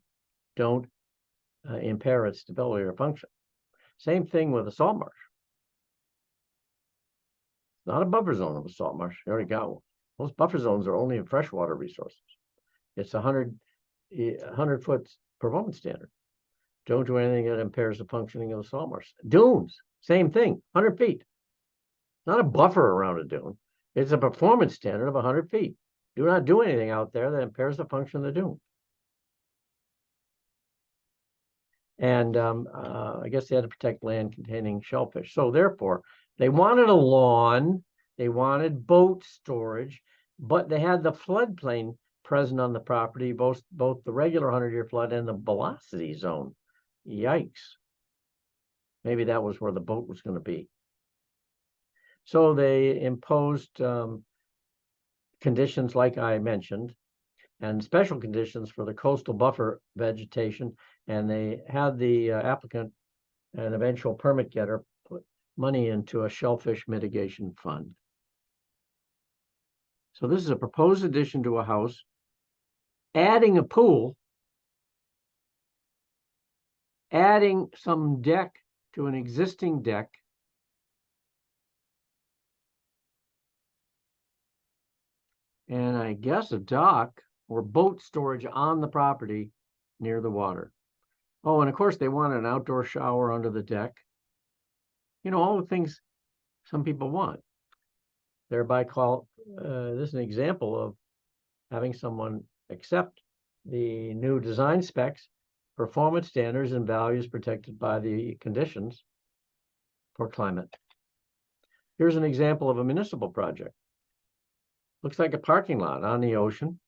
Don't impair its stability or function. Same thing with a salt marsh. Not a buffer zone of a salt marsh. You already got one. Most buffer zones are only in freshwater resources. It's 100-foot performance standard. Don't do anything that impairs the functioning of the salt marsh. Dunes, same thing, 100 feet. Not a buffer around a dune. It's a performance standard of 100 feet. Do not do anything out there that impairs the function of the dune. And I guess they had to protect land containing shellfish. So therefore, they wanted a lawn, they wanted boat storage, but they had the floodplain present on the property, both the regular 100-year flood and the velocity zone. Yikes. Maybe that was where the boat was going to be. So they imposed conditions like I mentioned, and special conditions for the coastal buffer vegetation, and they had the applicant and eventual permit getter put money into a shellfish mitigation fund. So this is a proposed addition to a house, adding a pool, adding some deck to an existing deck, and I guess a dock or boat storage on the property near the water. Oh, and of course they wanted an outdoor shower under the deck. You know, all the things some people want. Thereby this is an example of having someone accept the new design specs, performance standards, and values protected by the conditions for climate. Here's an example of a municipal project. Looks like a parking lot on the ocean.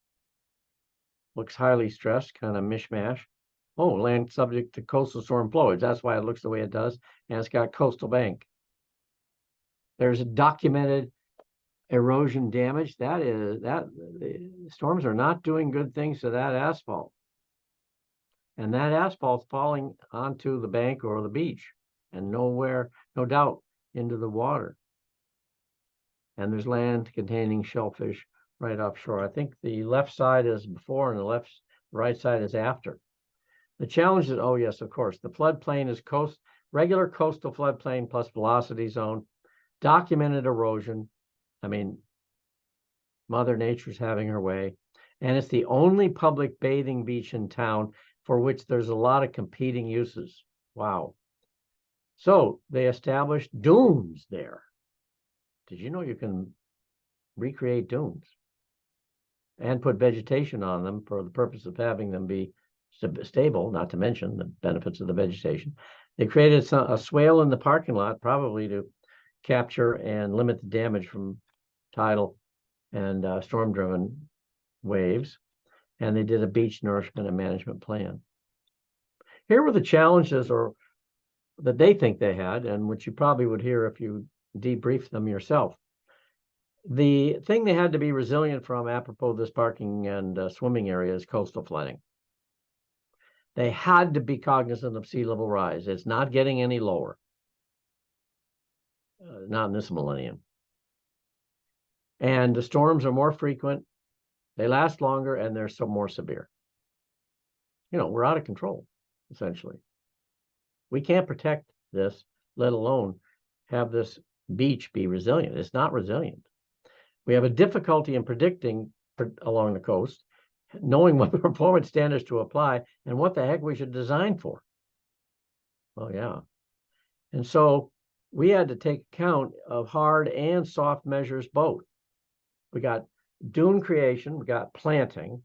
Looks highly stressed, kind of mishmash. Oh, land subject to coastal storm flowage. That's why it looks the way it does. And it's got coastal bank. There's a documented erosion damage. The storms are not doing good things to that asphalt. And that asphalt's falling onto the bank or the beach and nowhere, no doubt, into the water. And there's land containing shellfish right offshore. I think the left side is before and the right side is after. The challenge is, oh yes, of course, the floodplain is regular coastal floodplain plus velocity zone, documented erosion. I mean, Mother Nature's having her way. And it's the only public bathing beach in town for which there's a lot of competing uses. Wow. So they established dunes there. Did you know you can recreate dunes and put vegetation on them for the purpose of having them be stable, not to mention the benefits of the vegetation? They created a swale in the parking lot, probably to capture and limit the damage from tidal and storm-driven waves. And they did a beach nourishment and management plan. Here were the challenges that they think they had, and which you probably would hear if you debrief them yourself. The thing they had to be resilient from, apropos this parking and swimming area, is coastal flooding. They had to be cognizant of sea level rise. It's not getting any lower, not in this millennium. And the storms are more frequent, they last longer, and they're more severe. You know, we're out of control, essentially. We can't protect this, let alone have this beach be resilient. It's not resilient. We have a difficulty in predicting along the coast, knowing what performance standards to apply and what the heck we should design for. Well, yeah. And so we had to take account of hard and soft measures both. We got dune creation, we got planting,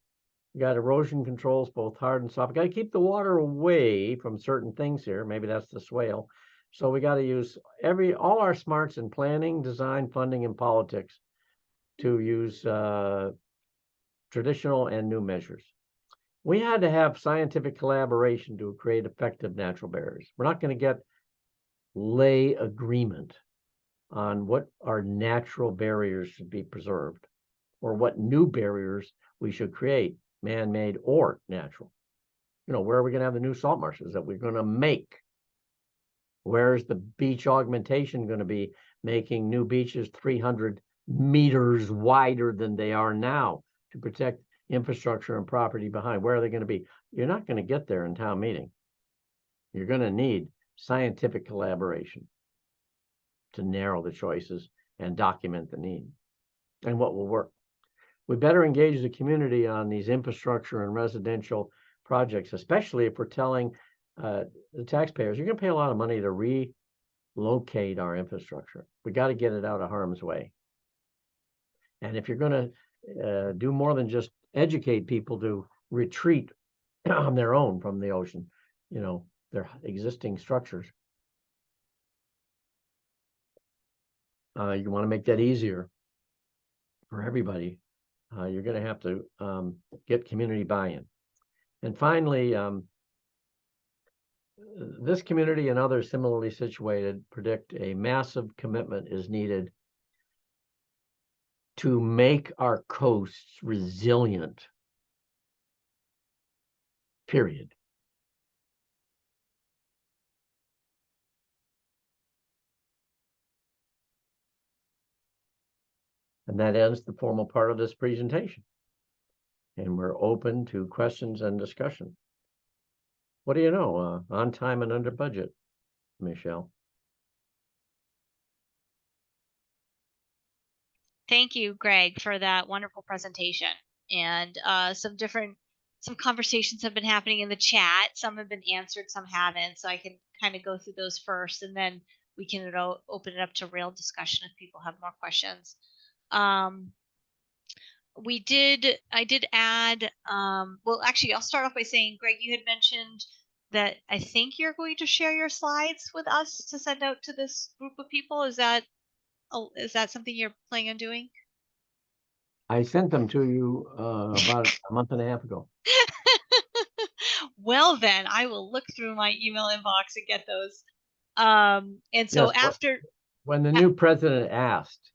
we got erosion controls, both hard and soft. We got to keep the water away from certain things here. Maybe that's the swale. So we got to use all our smarts in planning, design, funding, and politics to use traditional and new measures. We had to have scientific collaboration to create effective natural barriers. We're not going to get lay agreement on what our natural barriers should be preserved or what new barriers we should create, man-made or natural. You know, where are we going to have the new salt marshes that we're going to make? Where's the beach augmentation going to be, making new beaches 300 meters wider than they are now to protect infrastructure and property behind? Where are they going to be? You're not going to get there in town meeting. You're going to need scientific collaboration to narrow the choices and document the need and what will work. We better engage the community on these infrastructure and residential projects, especially if we're telling the taxpayers, you're going to pay a lot of money to relocate our infrastructure. We got to get it out of harm's way. And if you're going to do more than just educate people to retreat on their own from the ocean, you know, their existing structures, you want to make that easier for everybody. You're going to have to get community buy-in. And finally, this community and others similarly situated predict a massive commitment is needed to make our coasts resilient, period. And that ends the formal part of this presentation. And we're open to questions and discussion. What do you know? On time and under budget, Michelle. Thank you, Greg, for that wonderful presentation. And some conversations have been happening in the chat. Some have been answered, some haven't. So I can kind of go through those first, and then we can open it up to real discussion if people have more questions. I did add, well, actually, I'll start off by saying, Greg, you had mentioned that I think you're going to share your slides with us to send out to this group of people. Is that something you're planning on doing? I sent them to you about a month and a half ago. Well, then I will look through my email inbox and get those. And so yes, when the new president asked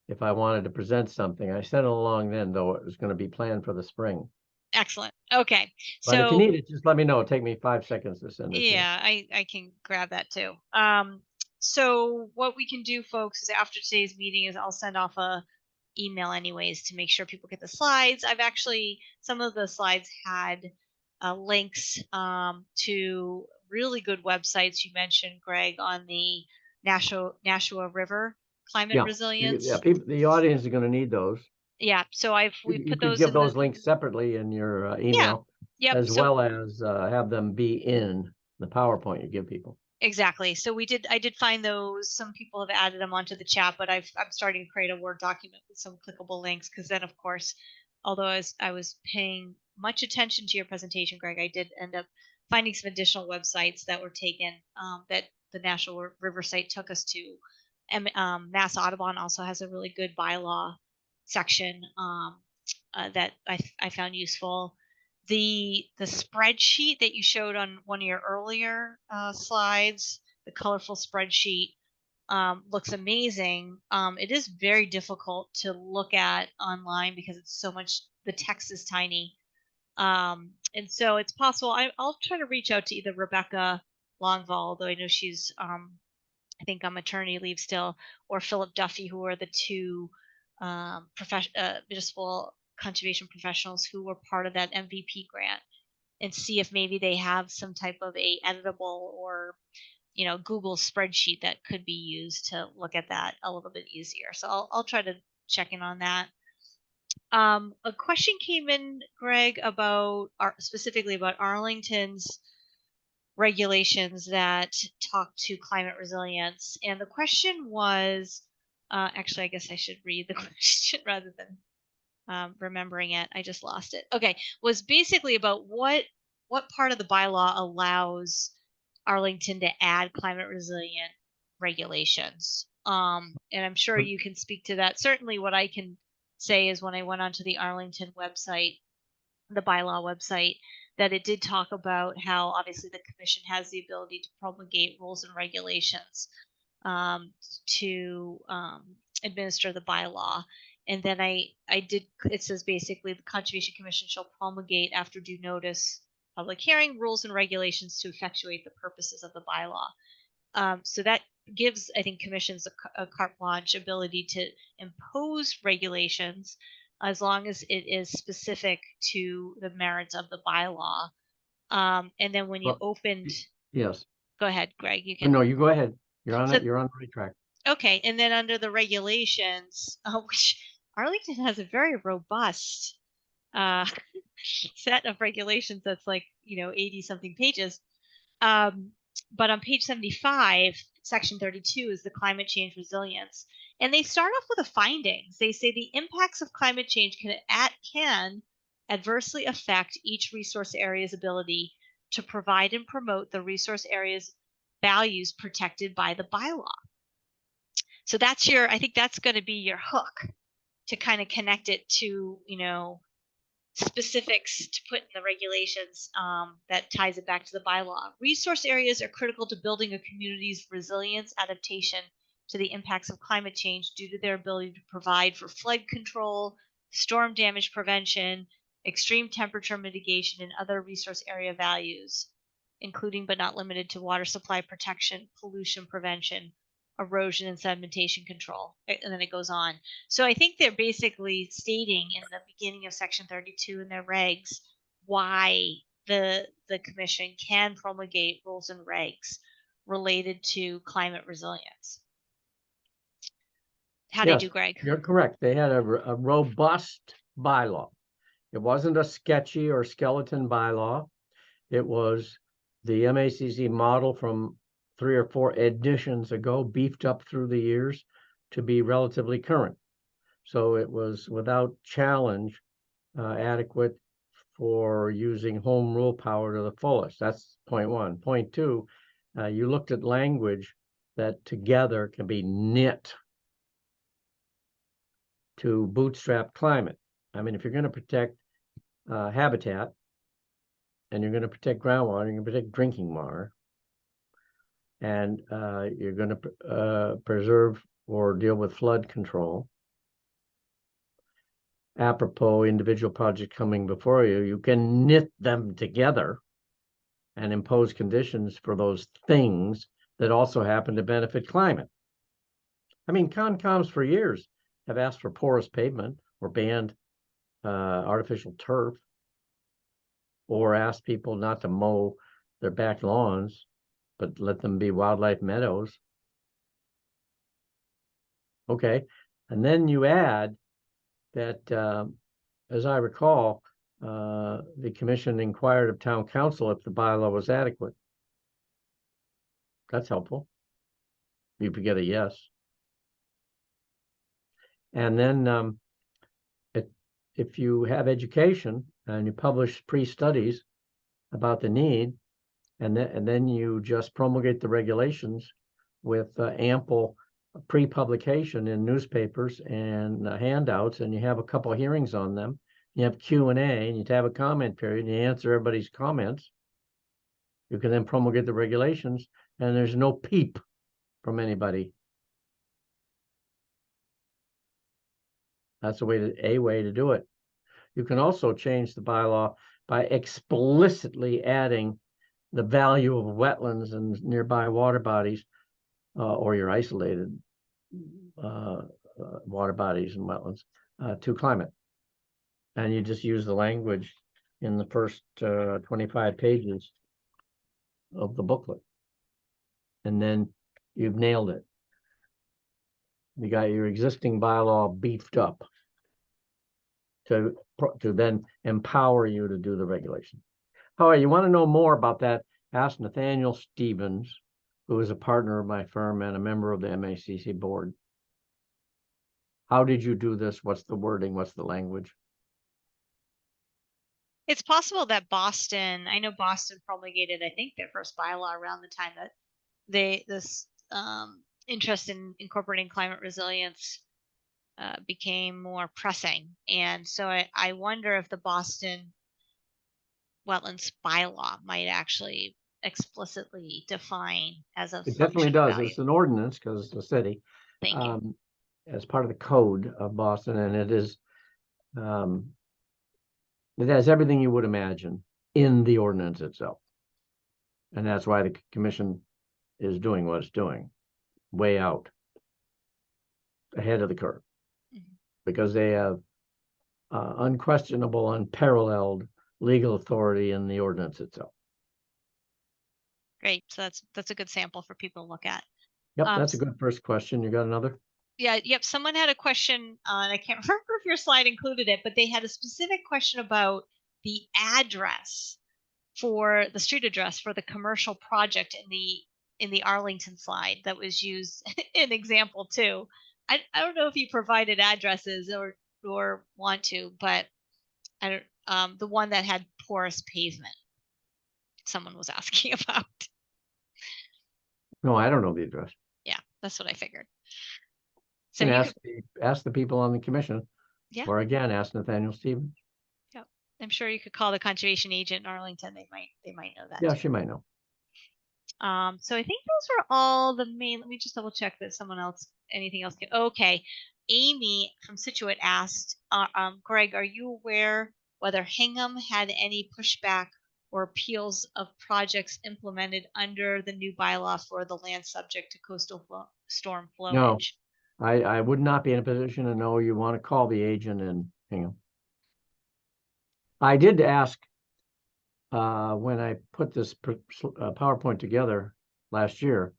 if I wanted to present something, I sent it along then, though it was going to be planned for the spring. Excellent. Okay. But if you need it, just let me know. It'll take me 5 seconds to send it. Yeah, I can grab that too. So what we can do, folks, is after today's meeting is I'll send off a email anyways to make sure people get the slides. Some of the slides had links to really good websites you mentioned, Greg, on the Nashua River climate resilience. Yeah, the audience is going to need those. Yeah, so we put those. You could give those links separately in your email, as well as have them be in the PowerPoint you give people. Exactly. So I did find those. Some people have added them onto the chat, but I'm starting to create a Word document with some clickable links, because then, of course, although I was paying much attention to your presentation, Greg, I did end up finding some additional websites that were taken that the National River site took us to. And Mass Audubon also has a really good bylaw section that I found useful. The spreadsheet that you showed on one of your earlier slides, the colorful spreadsheet, looks amazing. It is very difficult to look at online because it's so much, the text is tiny. And so it's possible, I'll try to reach out to either Rebecca Longval, though I know she's, I think on maternity leave still, or Philip Duffy, who are the two municipal conservation professionals who were part of that MVP grant, and see if maybe they have some type of a editable or Google spreadsheet that could be used to look at that a little bit easier. So I'll try to check in on that. A question came in, Greg, about specifically about Arlington's regulations that talk to climate resilience, and the question was, actually, I guess I should read the question rather than remembering it. I just lost it. Okay, was basically about what part of the bylaw allows Arlington to add climate resilient regulations. And I'm sure you can speak to that. Certainly what I can say is when I went onto the Arlington website, the bylaw website, that it did talk about how obviously the commission has the ability to promulgate rules and regulations to administer the bylaw. And then it says basically the Conservation Commission shall promulgate after due notice public hearing rules and regulations to effectuate the purposes of the bylaw. So that gives, I think, commissions a carte blanche ability to impose regulations as long as it is specific to the merits of the bylaw. And then when you Yes. Go ahead, Greg. You Oh, can. no, you go ahead. You're on So- it. You're on the right track. Okay, and then under the regulations, which Arlington has a very robust uh, set of regulations that's like 80 something pages. But on page 75, section 32 is the climate change resilience. And they start off with the findings. They say the impacts of climate change can adversely affect each resource area's ability to provide and promote the resource area's values protected by the bylaw. So that's I think that's going to be your hook to kind of connect it to, specifics to put in the regulations that ties it back to the bylaw. Resource areas are critical to building a community's resilience adaptation to the impacts of climate change due to their ability to provide for flood control, storm damage prevention, extreme temperature mitigation, and other resource area values, including but not limited to water supply protection, pollution prevention, erosion and sedimentation control. And then it goes on. So I think they're basically stating in the beginning of section 32 in their regs why the commission can promulgate rules and regs related to climate resilience. How do you do, Greg? You're correct. They had a robust bylaw. It wasn't a sketchy or skeleton bylaw. It was the MACC model from 3 or 4 editions ago, beefed up through the years to be relatively current. So it was without challenge adequate for using home rule power to the fullest. That's point one. Point two, you looked at language that together can be knit to bootstrap climate. I mean, if you're going to protect habitat and you're going to protect groundwater, you're going to protect drinking water, and you're going to preserve or deal with flood control, apropos individual projects coming before you, you can knit them together and impose conditions for those things that also happen to benefit climate. I mean, Concoms for years have asked for porous pavement or banned artificial turf or asked people not to mow their back lawns, but let them be wildlife meadows. Okay, and then you add that, as I recall, the commission inquired of town council if the bylaw was adequate. That's helpful. You could get a yes. And then if you have education and you publish pre-studies about the need, and then you just promulgate the regulations with ample pre-publication in newspapers and handouts, and you have a couple of hearings on them, you have Q&A, and you have a comment period, and you answer everybody's comments, you can then promulgate the regulations, and there's no peep from anybody. That's a way to do it. You can also change the bylaw by explicitly adding the value of wetlands and nearby water bodies, or your isolated water bodies and wetlands to climate. And you just use the language in the first 25 pages of the booklet. And then you've nailed it. You got your existing bylaw beefed up to then empower you to do the regulation. All right, you want to know more about that? Ask Nathaniel Stevens, who is a partner of my firm and a member of the MACC board. How did you do this? What's the wording? What's the language? It's possible that I know Boston promulgated, I think, their first bylaw around the time that this interest in incorporating climate resilience became more pressing. And so I wonder if the Boston wetlands bylaw might actually explicitly define as a It definitely does. value. It's an ordinance because the city, Thank you. as part of the code of Boston, and it is, it has everything you would imagine in the ordinance itself. And that's why the commission is doing what it's doing, way out, ahead of the curve, because they have unquestionable, unparalleled legal authority in the ordinance itself. Great. So that's a good sample for people to look at. Yep, Um, that's a good first question. You got another? Yeah, yep. Someone had a question, and I can't remember if your slide included it, but they had a specific question about the address for the street address for the commercial project in the Arlington slide that was used in example two. I don't know if you provided addresses or want to, but I don't the one that had porous pavement. Someone was asking about. No, I don't know the address. Yeah, that's what I figured. So And you could, ask the people on the commission, yeah. or again, ask Nathaniel Stevens. Yep. I'm sure you could call the conservation agent in Arlington. They might know that Yeah, too. she might know. So I think those were all the main. Let me just double check that someone else, anything else. Okay. Amy from Situate asked, Greg, are you aware whether Hingham had any pushback or appeals of projects implemented under the new bylaw for the land subject to coastal storm No, flowage? I would not be in a position to know. You want to call the agent and Hingham. I did ask when I put this PowerPoint together last year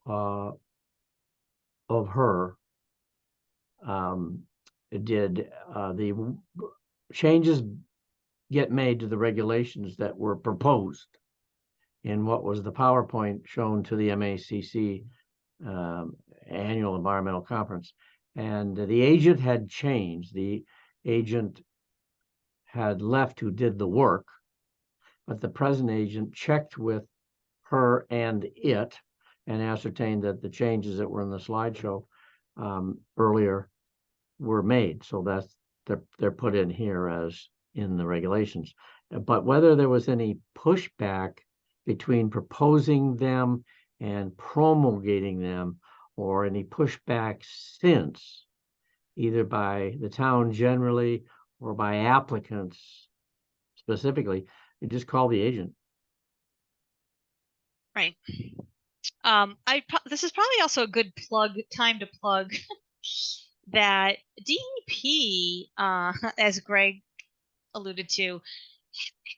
of her, did the changes get made to the regulations that were proposed in what was the PowerPoint shown to the MACC annual environmental conference? And the agent had changed. The agent had left who did the work, but the present agent checked with her and it and ascertained that the changes that were in the slideshow earlier were made. So that's they're put in here as in the regulations. But whether there was any pushback between proposing them and promulgating them, or any pushback since, either by the town generally or by applicants specifically, you just call the agent. Right. This is probably also a good time to plug that DEP, as Greg alluded to,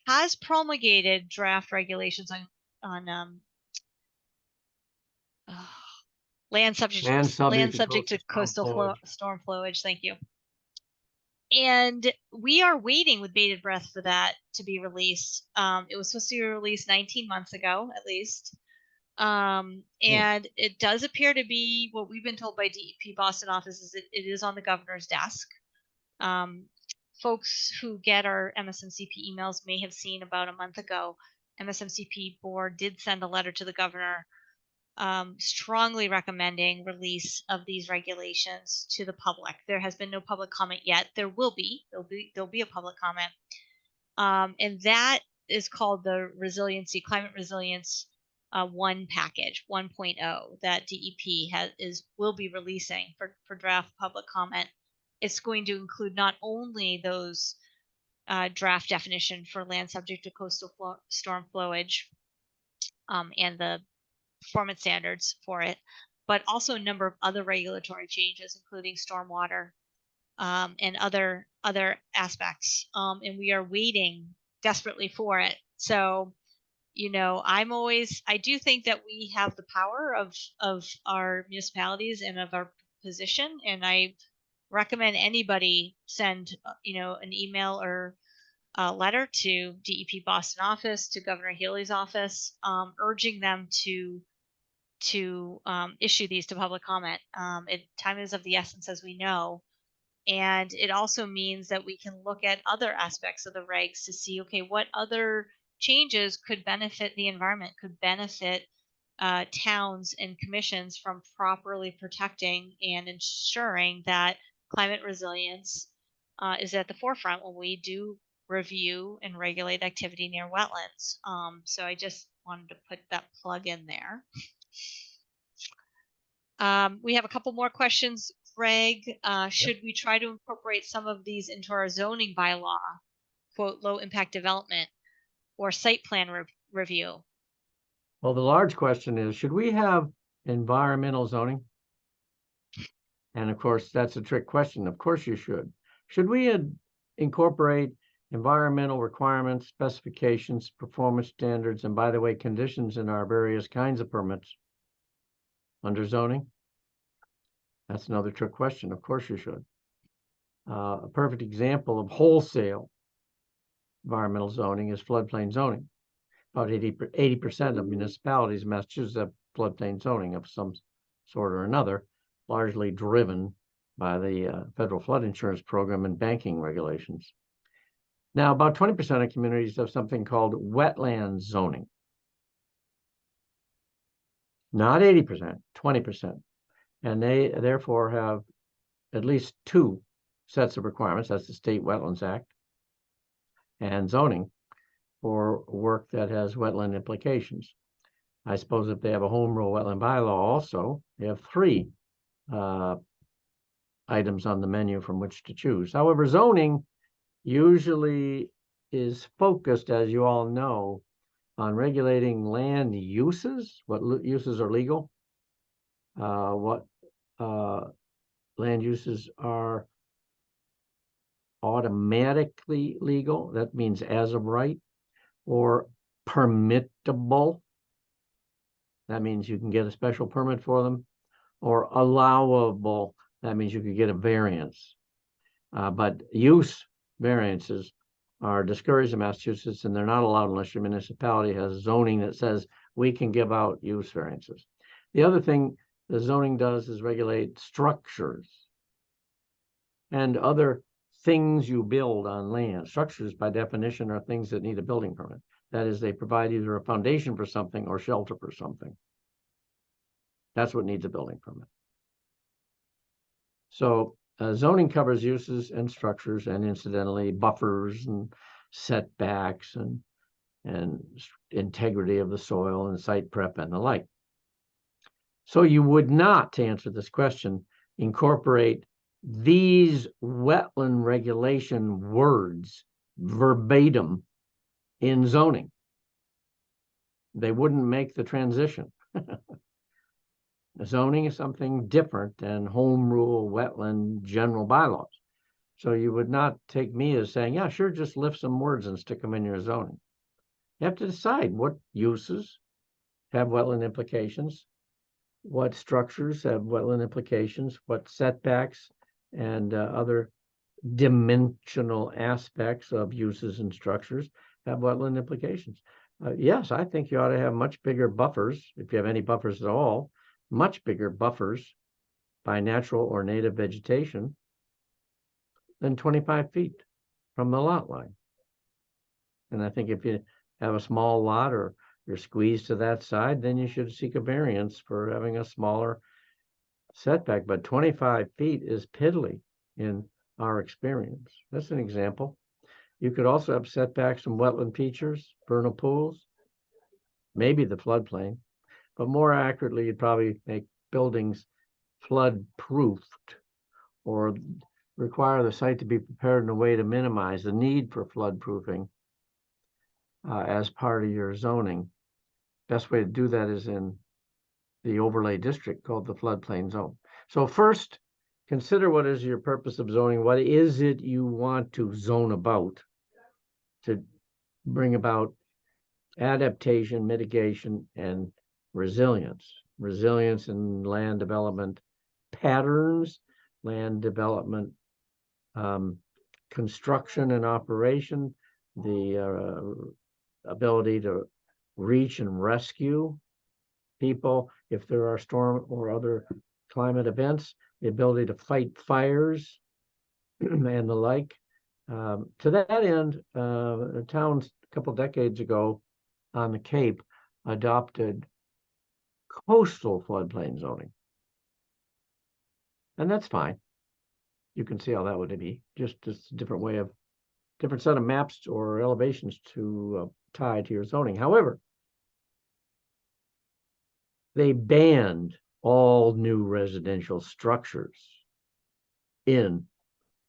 has promulgated draft regulations on land subject to coastal storm flowage. Thank you. And we are waiting with bated breath for that to be released. It was supposed to be released 19 months ago, at least. And it does appear to be what we've been told by DEP Boston office is it is on the governor's desk. Folks who get our MSMCP emails may have seen about a month ago, MSMCP board did send a letter to the governor strongly recommending release of these regulations to the public. There has been no public comment yet. There'll be a public comment. And that is called the climate resilience 1 package 1.0 that DEP will be releasing for draft public comment. It's going to include not only those draft definition for land subject to coastal storm flowage and the performance standards for it, but also a number of other regulatory changes, including stormwater and other aspects. And we are waiting desperately for it. So, I do think that we have the power of our municipalities and of our position, and I recommend anybody send an email or a letter to DEP Boston office, to Governor Healy's office, urging them to issue these to public comment. Time is of the essence, as we know, and it also means that we can look at other aspects of the regs to see, okay, what other changes could benefit the environment, could benefit towns and commissions from properly protecting and ensuring that climate resilience is at the forefront when we do review and regulate activity near wetlands. So I just wanted to put that plug in there. We have a couple more questions. Greg, should we try to incorporate some of these into our zoning bylaw, quote, low impact development or site plan review? Well, the large question is, should we have environmental zoning? And of course, that's a trick question. Of course you should. Should we incorporate environmental requirements, specifications, performance standards, and by the way, conditions in our various kinds of permits under zoning? That's another trick question. Of course you should. A perfect example of wholesale environmental zoning is floodplain zoning. About 80% of municipalities in Massachusetts have floodplain zoning of some sort or another, largely driven by the federal flood insurance program and banking regulations. Now, about 20% of communities have something called wetland zoning. Not 80%, 20%. And they therefore have at least two sets of requirements. That's the State Wetlands Act and zoning for work that has wetland implications. I suppose if they have a home rule wetland bylaw also, they have three items on the menu from which to choose. However, zoning usually is focused, as you all know, on regulating land uses, what uses are legal, what land uses are automatically legal, that means as of right, or permittable, that means you can get a special permit for them, or allowable, that means you could get a variance. But use variances are discouraged in Massachusetts, and they're not allowed unless your municipality has zoning that says we can give out use variances. The other thing the zoning does is regulate structures and other things you build on land. Structures, by definition, are things that need a building permit. That is, they provide either a foundation for something or shelter for something. That's what needs a building permit. So zoning covers uses and structures, and incidentally buffers and setbacks and integrity of the soil and site prep and the like. So you would not, to answer this question, incorporate these wetland regulation words verbatim in zoning. They wouldn't make the transition. Zoning is something different than home rule, wetland, general bylaws. So you would not take me as saying, yeah, sure, just lift some words and stick them in your zoning. You have to decide what uses have wetland implications, what structures have wetland implications, what setbacks and other dimensional aspects of uses and structures have wetland implications. Yes, I think you ought to have much bigger buffers, if you have any buffers at all, much bigger buffers by natural or native vegetation than 25 feet from the lot line. And I think if you have a small lot or you're squeezed to that side, then you should seek a variance for having a smaller setback. But 25 feet is piddly in our experience. That's an example. You could also have setbacks from wetland features, vernal pools, maybe the floodplain. But more accurately, you'd probably make buildings flood-proofed or require the site to be prepared in a way to minimize the need for flood-proofing as part of your zoning. Best way to do that is in the overlay district called the floodplain zone. So first, consider what is your purpose of zoning. What is it you want to zone about to bring about adaptation, mitigation, and resilience. Resilience in land development patterns, land development construction and operation, the ability to reach and rescue people if there are storm or other climate events, the ability to fight fires and the like. To that end, the towns a couple decades ago on the Cape adopted coastal floodplain zoning. And that's fine. You can see how that would be, just a different way of, different set of maps or elevations to tie to your zoning. However, they banned all new residential structures in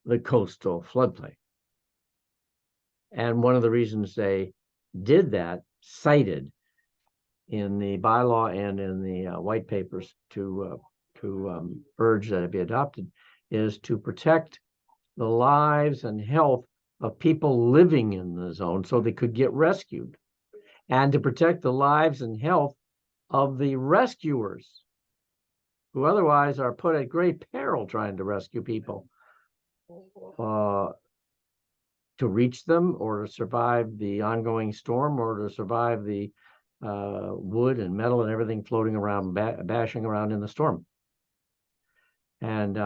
the coastal floodplain. And one of the reasons they did that, cited in the bylaw and in the white papers to urge that it be adopted, is to protect the lives and health of people living in the zone so they could get rescued, and to protect the lives and health of the rescuers, who otherwise are put at great peril trying to rescue people, to reach them, or to survive the ongoing storm, or to survive the wood and metal and everything floating around, bashing around in the storm. And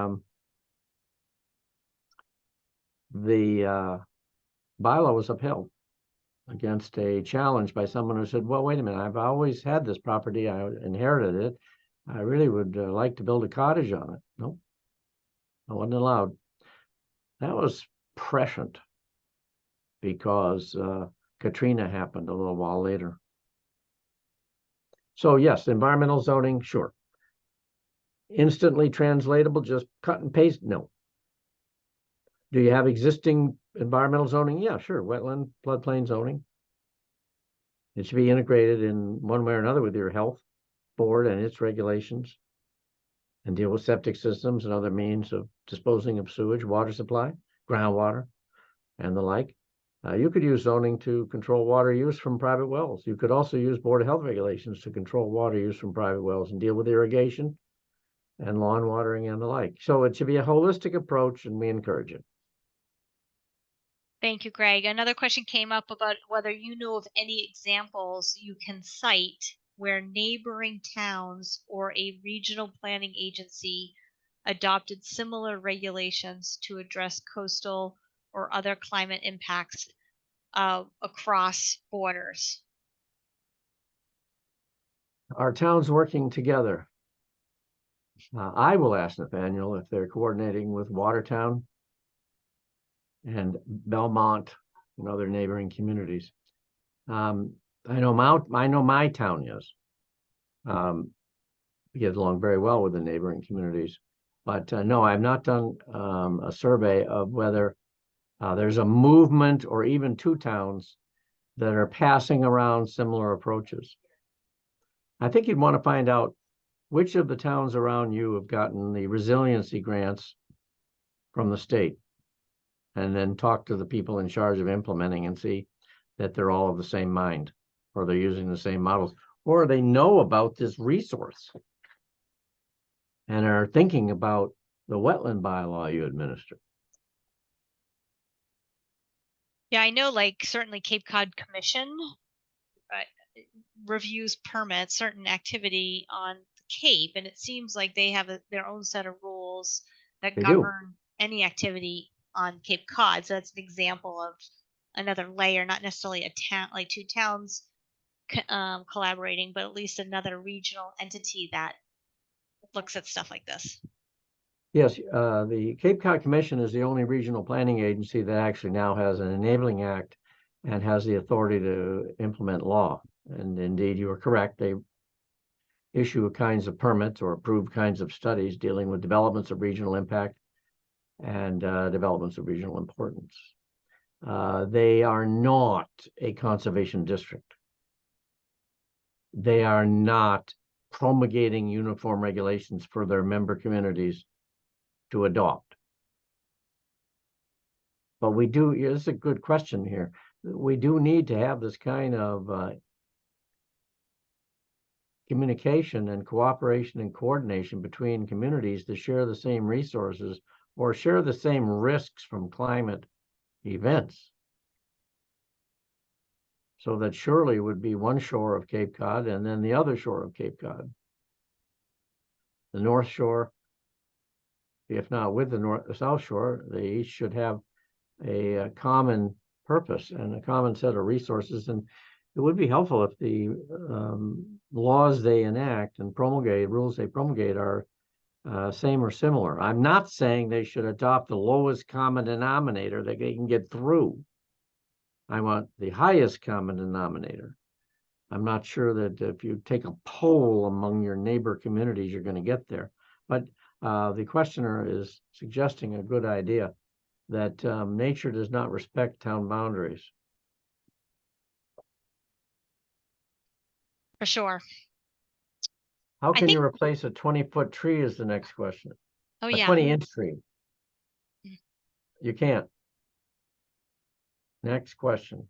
the bylaw was upheld against a challenge by someone who said, well, wait a minute, I've always had this property, I inherited it, I really would like to build a cottage on it. Nope, I wasn't allowed. That was prescient, because Katrina happened a little while later. So yes, environmental zoning, sure. Instantly translatable, just cut and paste? No. Do you have existing environmental zoning? Yeah, sure. Wetland, floodplain zoning. It should be integrated in one way or another with your health board and its regulations, and deal with septic systems and other means of disposing of sewage, water supply, groundwater, and the like. You could use zoning to control water use from private wells. You could also use Board of Health regulations to control water use from private wells and deal with irrigation and lawn watering and the like. So it should be a holistic approach, and we encourage it. Thank you, Greg. Another question came up about whether you know of any examples you can cite where neighboring towns or a regional planning agency adopted similar regulations to address coastal or other climate impacts across borders. Are towns working together? I will ask Nathaniel if they're coordinating with Watertown and Belmont and other neighboring communities. I know my town is. We get along very well with the neighboring communities, but no, I've not done a survey of whether there's a movement or even two towns that are passing around similar approaches. I think you'd want to find out which of the towns around you have gotten the resiliency grants from the state, and then talk to the people in charge of implementing and see that they're all of the same mind, or they're using the same models, or they know about this resource and are thinking about the wetland bylaw you administer. Yeah, I know, like certainly Cape Cod Commission reviews permits certain activity on the Cape, and it seems like they have their own set of rules that govern any activity on Cape Cod. So that's an example of another layer, not necessarily a town, like two towns collaborating, but at least another regional entity that looks at stuff like this. Yes, the Cape Cod Commission is the only regional planning agency that actually now has an enabling act and has the authority to implement law. And indeed, you are correct. They issue kinds of permits or approve kinds of studies dealing with developments of regional impact and developments of regional importance. They are not a conservation district. They are not promulgating uniform regulations for their member communities to adopt. But we do, it's a good question here. We do need to have this kind of communication and cooperation and coordination between communities to share the same resources or share the same risks from climate events. So that Shirley would be one shore of Cape Cod and then the other shore of Cape Cod. The North Shore, if not with the South Shore, they each should have a common purpose and a common set of resources. And it would be helpful if the laws they enact and promulgate, rules they promulgate, are same or similar. I'm not saying they should adopt the lowest common denominator that they can get through. I want the highest common denominator. I'm not sure that if you take a poll among your neighbor communities, you're going to get there. But the questioner is suggesting a good idea that nature does not respect town boundaries. For sure. How can you replace a 20-foot tree is the next question. Oh, a yeah. 20-inch tree. You can't. Next question.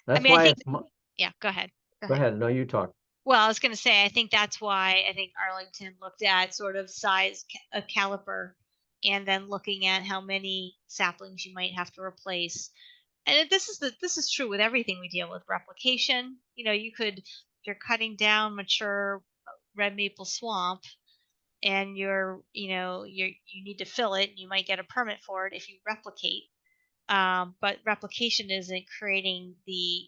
I That's mean, I why think, it's. yeah, go ahead. Go ahead. No, you talk. Well, I was going to say, I think that's why I think Arlington looked at sort of size of caliper and then looking at how many saplings you might have to replace. And this is true with everything we deal with. Replication, you know, if you're cutting down mature red maple swamp and you need to fill it, and you might get a permit for it if you replicate. But replication isn't creating the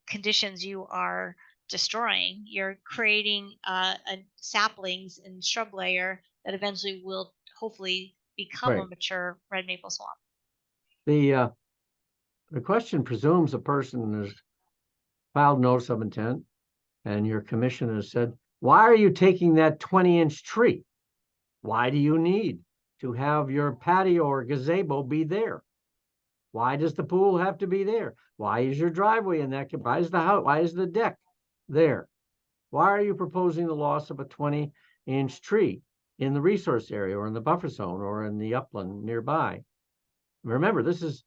conditions you are destroying. You're creating saplings and shrub layer that eventually will hopefully become a mature red maple swamp. The question presumes a person has filed notice of intent and your commission has said, why are you taking that 20-inch tree? Why do you need to have your patio or gazebo be there? Why does the pool have to be there? Why is your driveway in that? Why is the house? Why is the deck there? Why are you proposing the loss of a 20-inch tree in the resource area or in the buffer zone or in the upland nearby? Remember, this is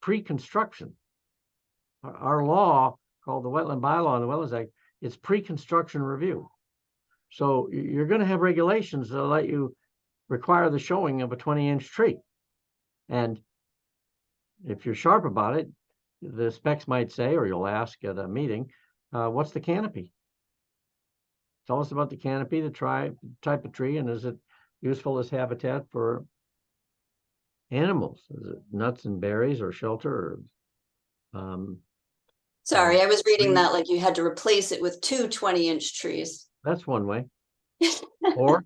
pre-construction. Our law, called the Wetland Bylaw and the Wetlands Act, it's pre-construction review. So you're going to have regulations that let you require the showing of a 20-inch tree. And if you're sharp about it, the specs might say, or you'll ask at a meeting, what's the canopy? Tell us about the canopy, the type of tree, and is it useful as habitat for animals? Is it nuts and berries or shelter? Or, sorry, I was reading that like you had to replace it with two 20-inch trees. That's one way. Or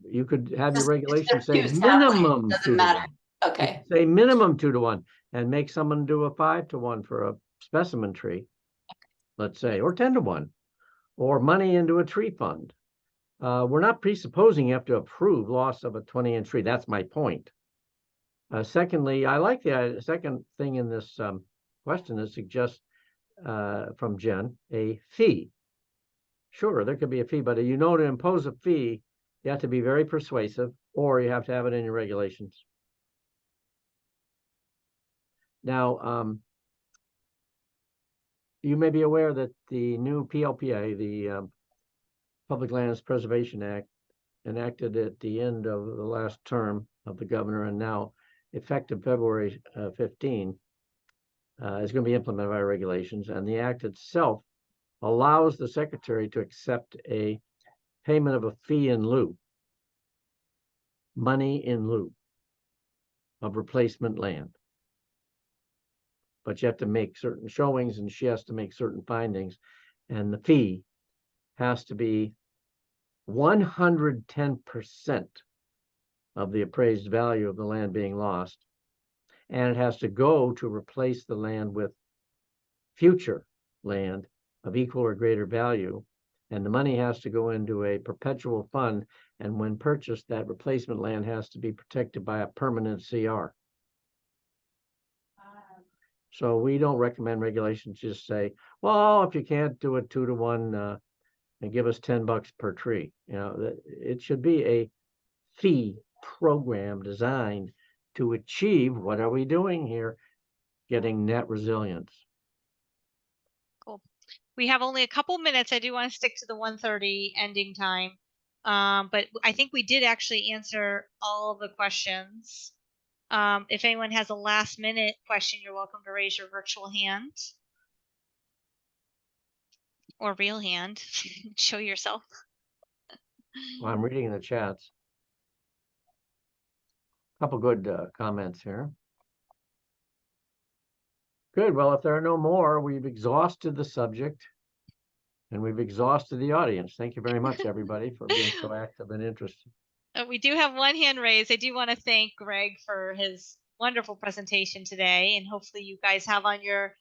you could have your regulations say minimum 2-to-1. Okay. Say minimum 2-to-1 and make someone do a 5-to-1 for a specimen tree, let's say, or 10-to-1, or money into a tree fund. We're not presupposing you have to approve loss of a 20-inch tree. That's my point. Secondly, I like the second thing in this question that suggests from Jen, a fee. Sure, there could be a fee, but to impose a fee, you have to be very persuasive, or you have to have it in your regulations. Now, you may be aware that the new PLPA, the Public Lands Preservation Act, enacted at the end of the last term of the governor, and now effective February 15, is going to be implemented by regulations, and the act itself allows the secretary to accept a payment of a fee in lieu, money in lieu of replacement land. But you have to make certain showings and she has to make certain findings, and the fee has to be 110% of the appraised value of the land being lost, and it has to go to replace the land with future land of equal or greater value, and the money has to go into a perpetual fund, and when purchased, that replacement land has to be protected by a permanent CR. So we don't recommend regulations just say, well, if you can't do a 2-to-1 and give us $10 per tree. It should be a fee program designed to achieve, what are we doing here? Getting net resilience. Cool. We have only a couple minutes. I do want to stick to the 1:30 ending time. But I think we did actually answer all of the questions. If anyone has a last minute question, you're welcome to raise your virtual hand or real hand. Show yourself. Well, I'm reading in the chats. A couple good comments here. Good. Well, if there are no more, we've exhausted the subject and we've exhausted the audience. Thank you very much, everybody, for being so active and interested. We do have one hand raised. I do want to thank Greg for his wonderful presentation today, and hopefully you guys have on your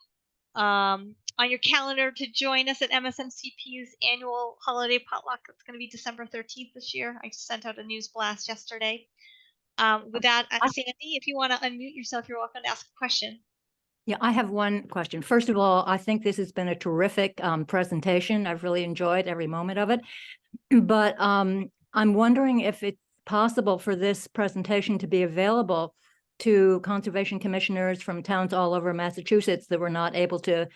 calendar to join us at MSMCP's annual holiday potluck. It's going to be December 13th this year. I sent out a news blast yesterday. With that, Sandy, if you want to unmute yourself, you're welcome to ask a question. Yeah, I have one question. First of all, I think this has been a terrific presentation. I've really enjoyed every moment of it. But I'm wondering if it's possible for this presentation to be available to conservation commissioners from towns all over Massachusetts that were not able to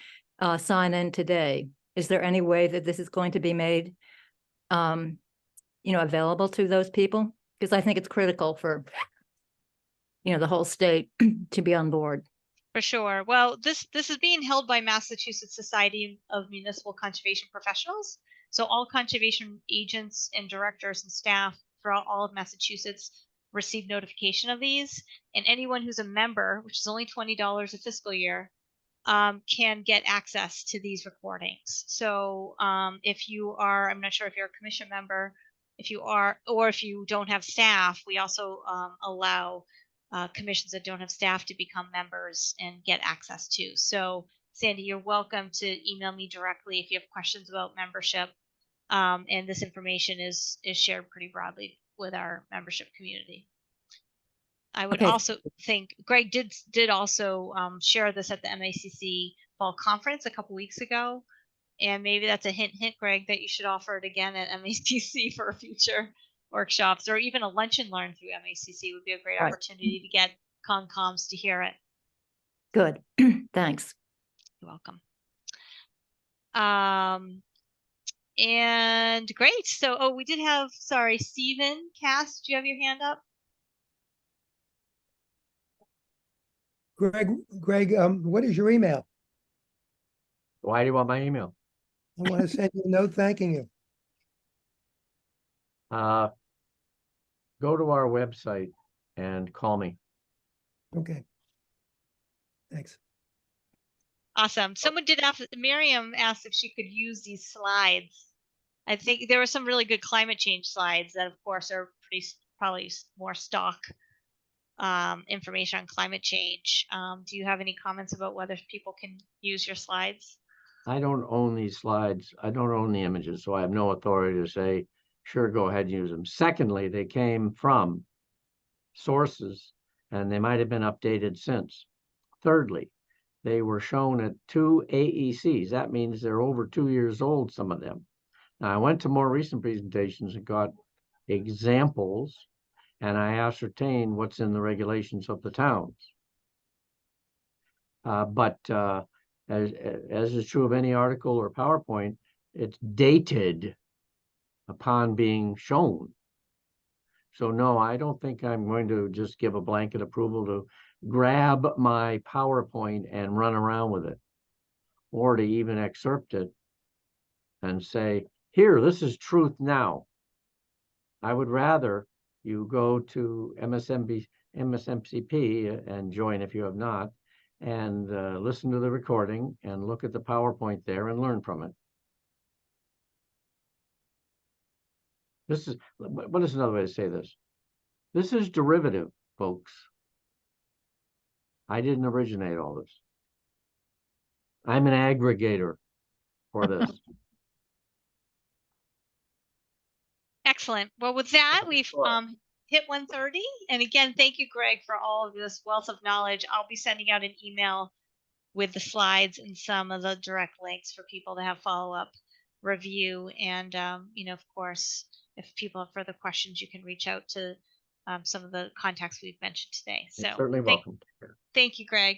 sign in today. Is there any way that this is going to be made, available to those people? Because I think it's critical for, the whole state to be on board. For sure. Well, this is being held by Massachusetts Society of Municipal Conservation Professionals. So all conservation agents and directors and staff throughout all of Massachusetts receive notification of these, and anyone who's a member, which is only $20 a fiscal year, can get access to these recordings. So if you are, I'm not sure if you're a commission member, if you are, or if you don't have staff, we also allow commissions that don't have staff to become members and get access to. So Sandy, you're welcome to email me directly if you have questions about membership. And this information is shared pretty broadly with our membership community. I would also think Greg did also share this at the MACC Fall Conference a couple weeks ago, and maybe that's a hint, Greg, that you should offer it again at MACC for future workshops, or even a lunch and learn through MACC would be a great opportunity to get Concoms to hear it. Good, thanks. You're welcome. And great. So, we did have, sorry, Stephen Cass, do you have your hand up? Greg, what is your email? Why do you want my email? I want to send you a note thanking you. Go to our website and call me. Okay. Thanks. Awesome. Someone did ask, Miriam asked if she could use these slides. I think there were some really good climate change slides that, of course, are probably more stock information on climate change. Do you have any comments about whether people can use your slides? I don't own these slides. I don't own the images, so I have no authority to say, sure, go ahead and use them. Secondly, they came from sources and they might have been updated since. Thirdly, they were shown at 2 AECs. That means they're over 2 years old, some of them. Now, I went to more recent presentations and got examples, and I ascertained what's in the regulations of the towns. But as is true of any article or PowerPoint, it's dated upon being shown. So no, I don't think I'm going to just give a blanket approval to grab my PowerPoint and run around with it, or to even excerpt it and say, here, this is truth now. I would rather you go to MSMCP and join if you have not, and listen to the recording and look at the PowerPoint there and learn from it. This is, what is another way to say this? This is derivative, folks. I didn't originate all this. I'm an aggregator for this. Excellent. Well, with that, we've hit 1:30. And again, thank you, Greg, for all of this wealth of knowledge. I'll be sending out an email with the slides and some of the direct links for people to have follow-up review. And, of course, if people have further questions, you can reach out to some of the contacts we've mentioned today. So You're certainly welcome. Thank you, Greg.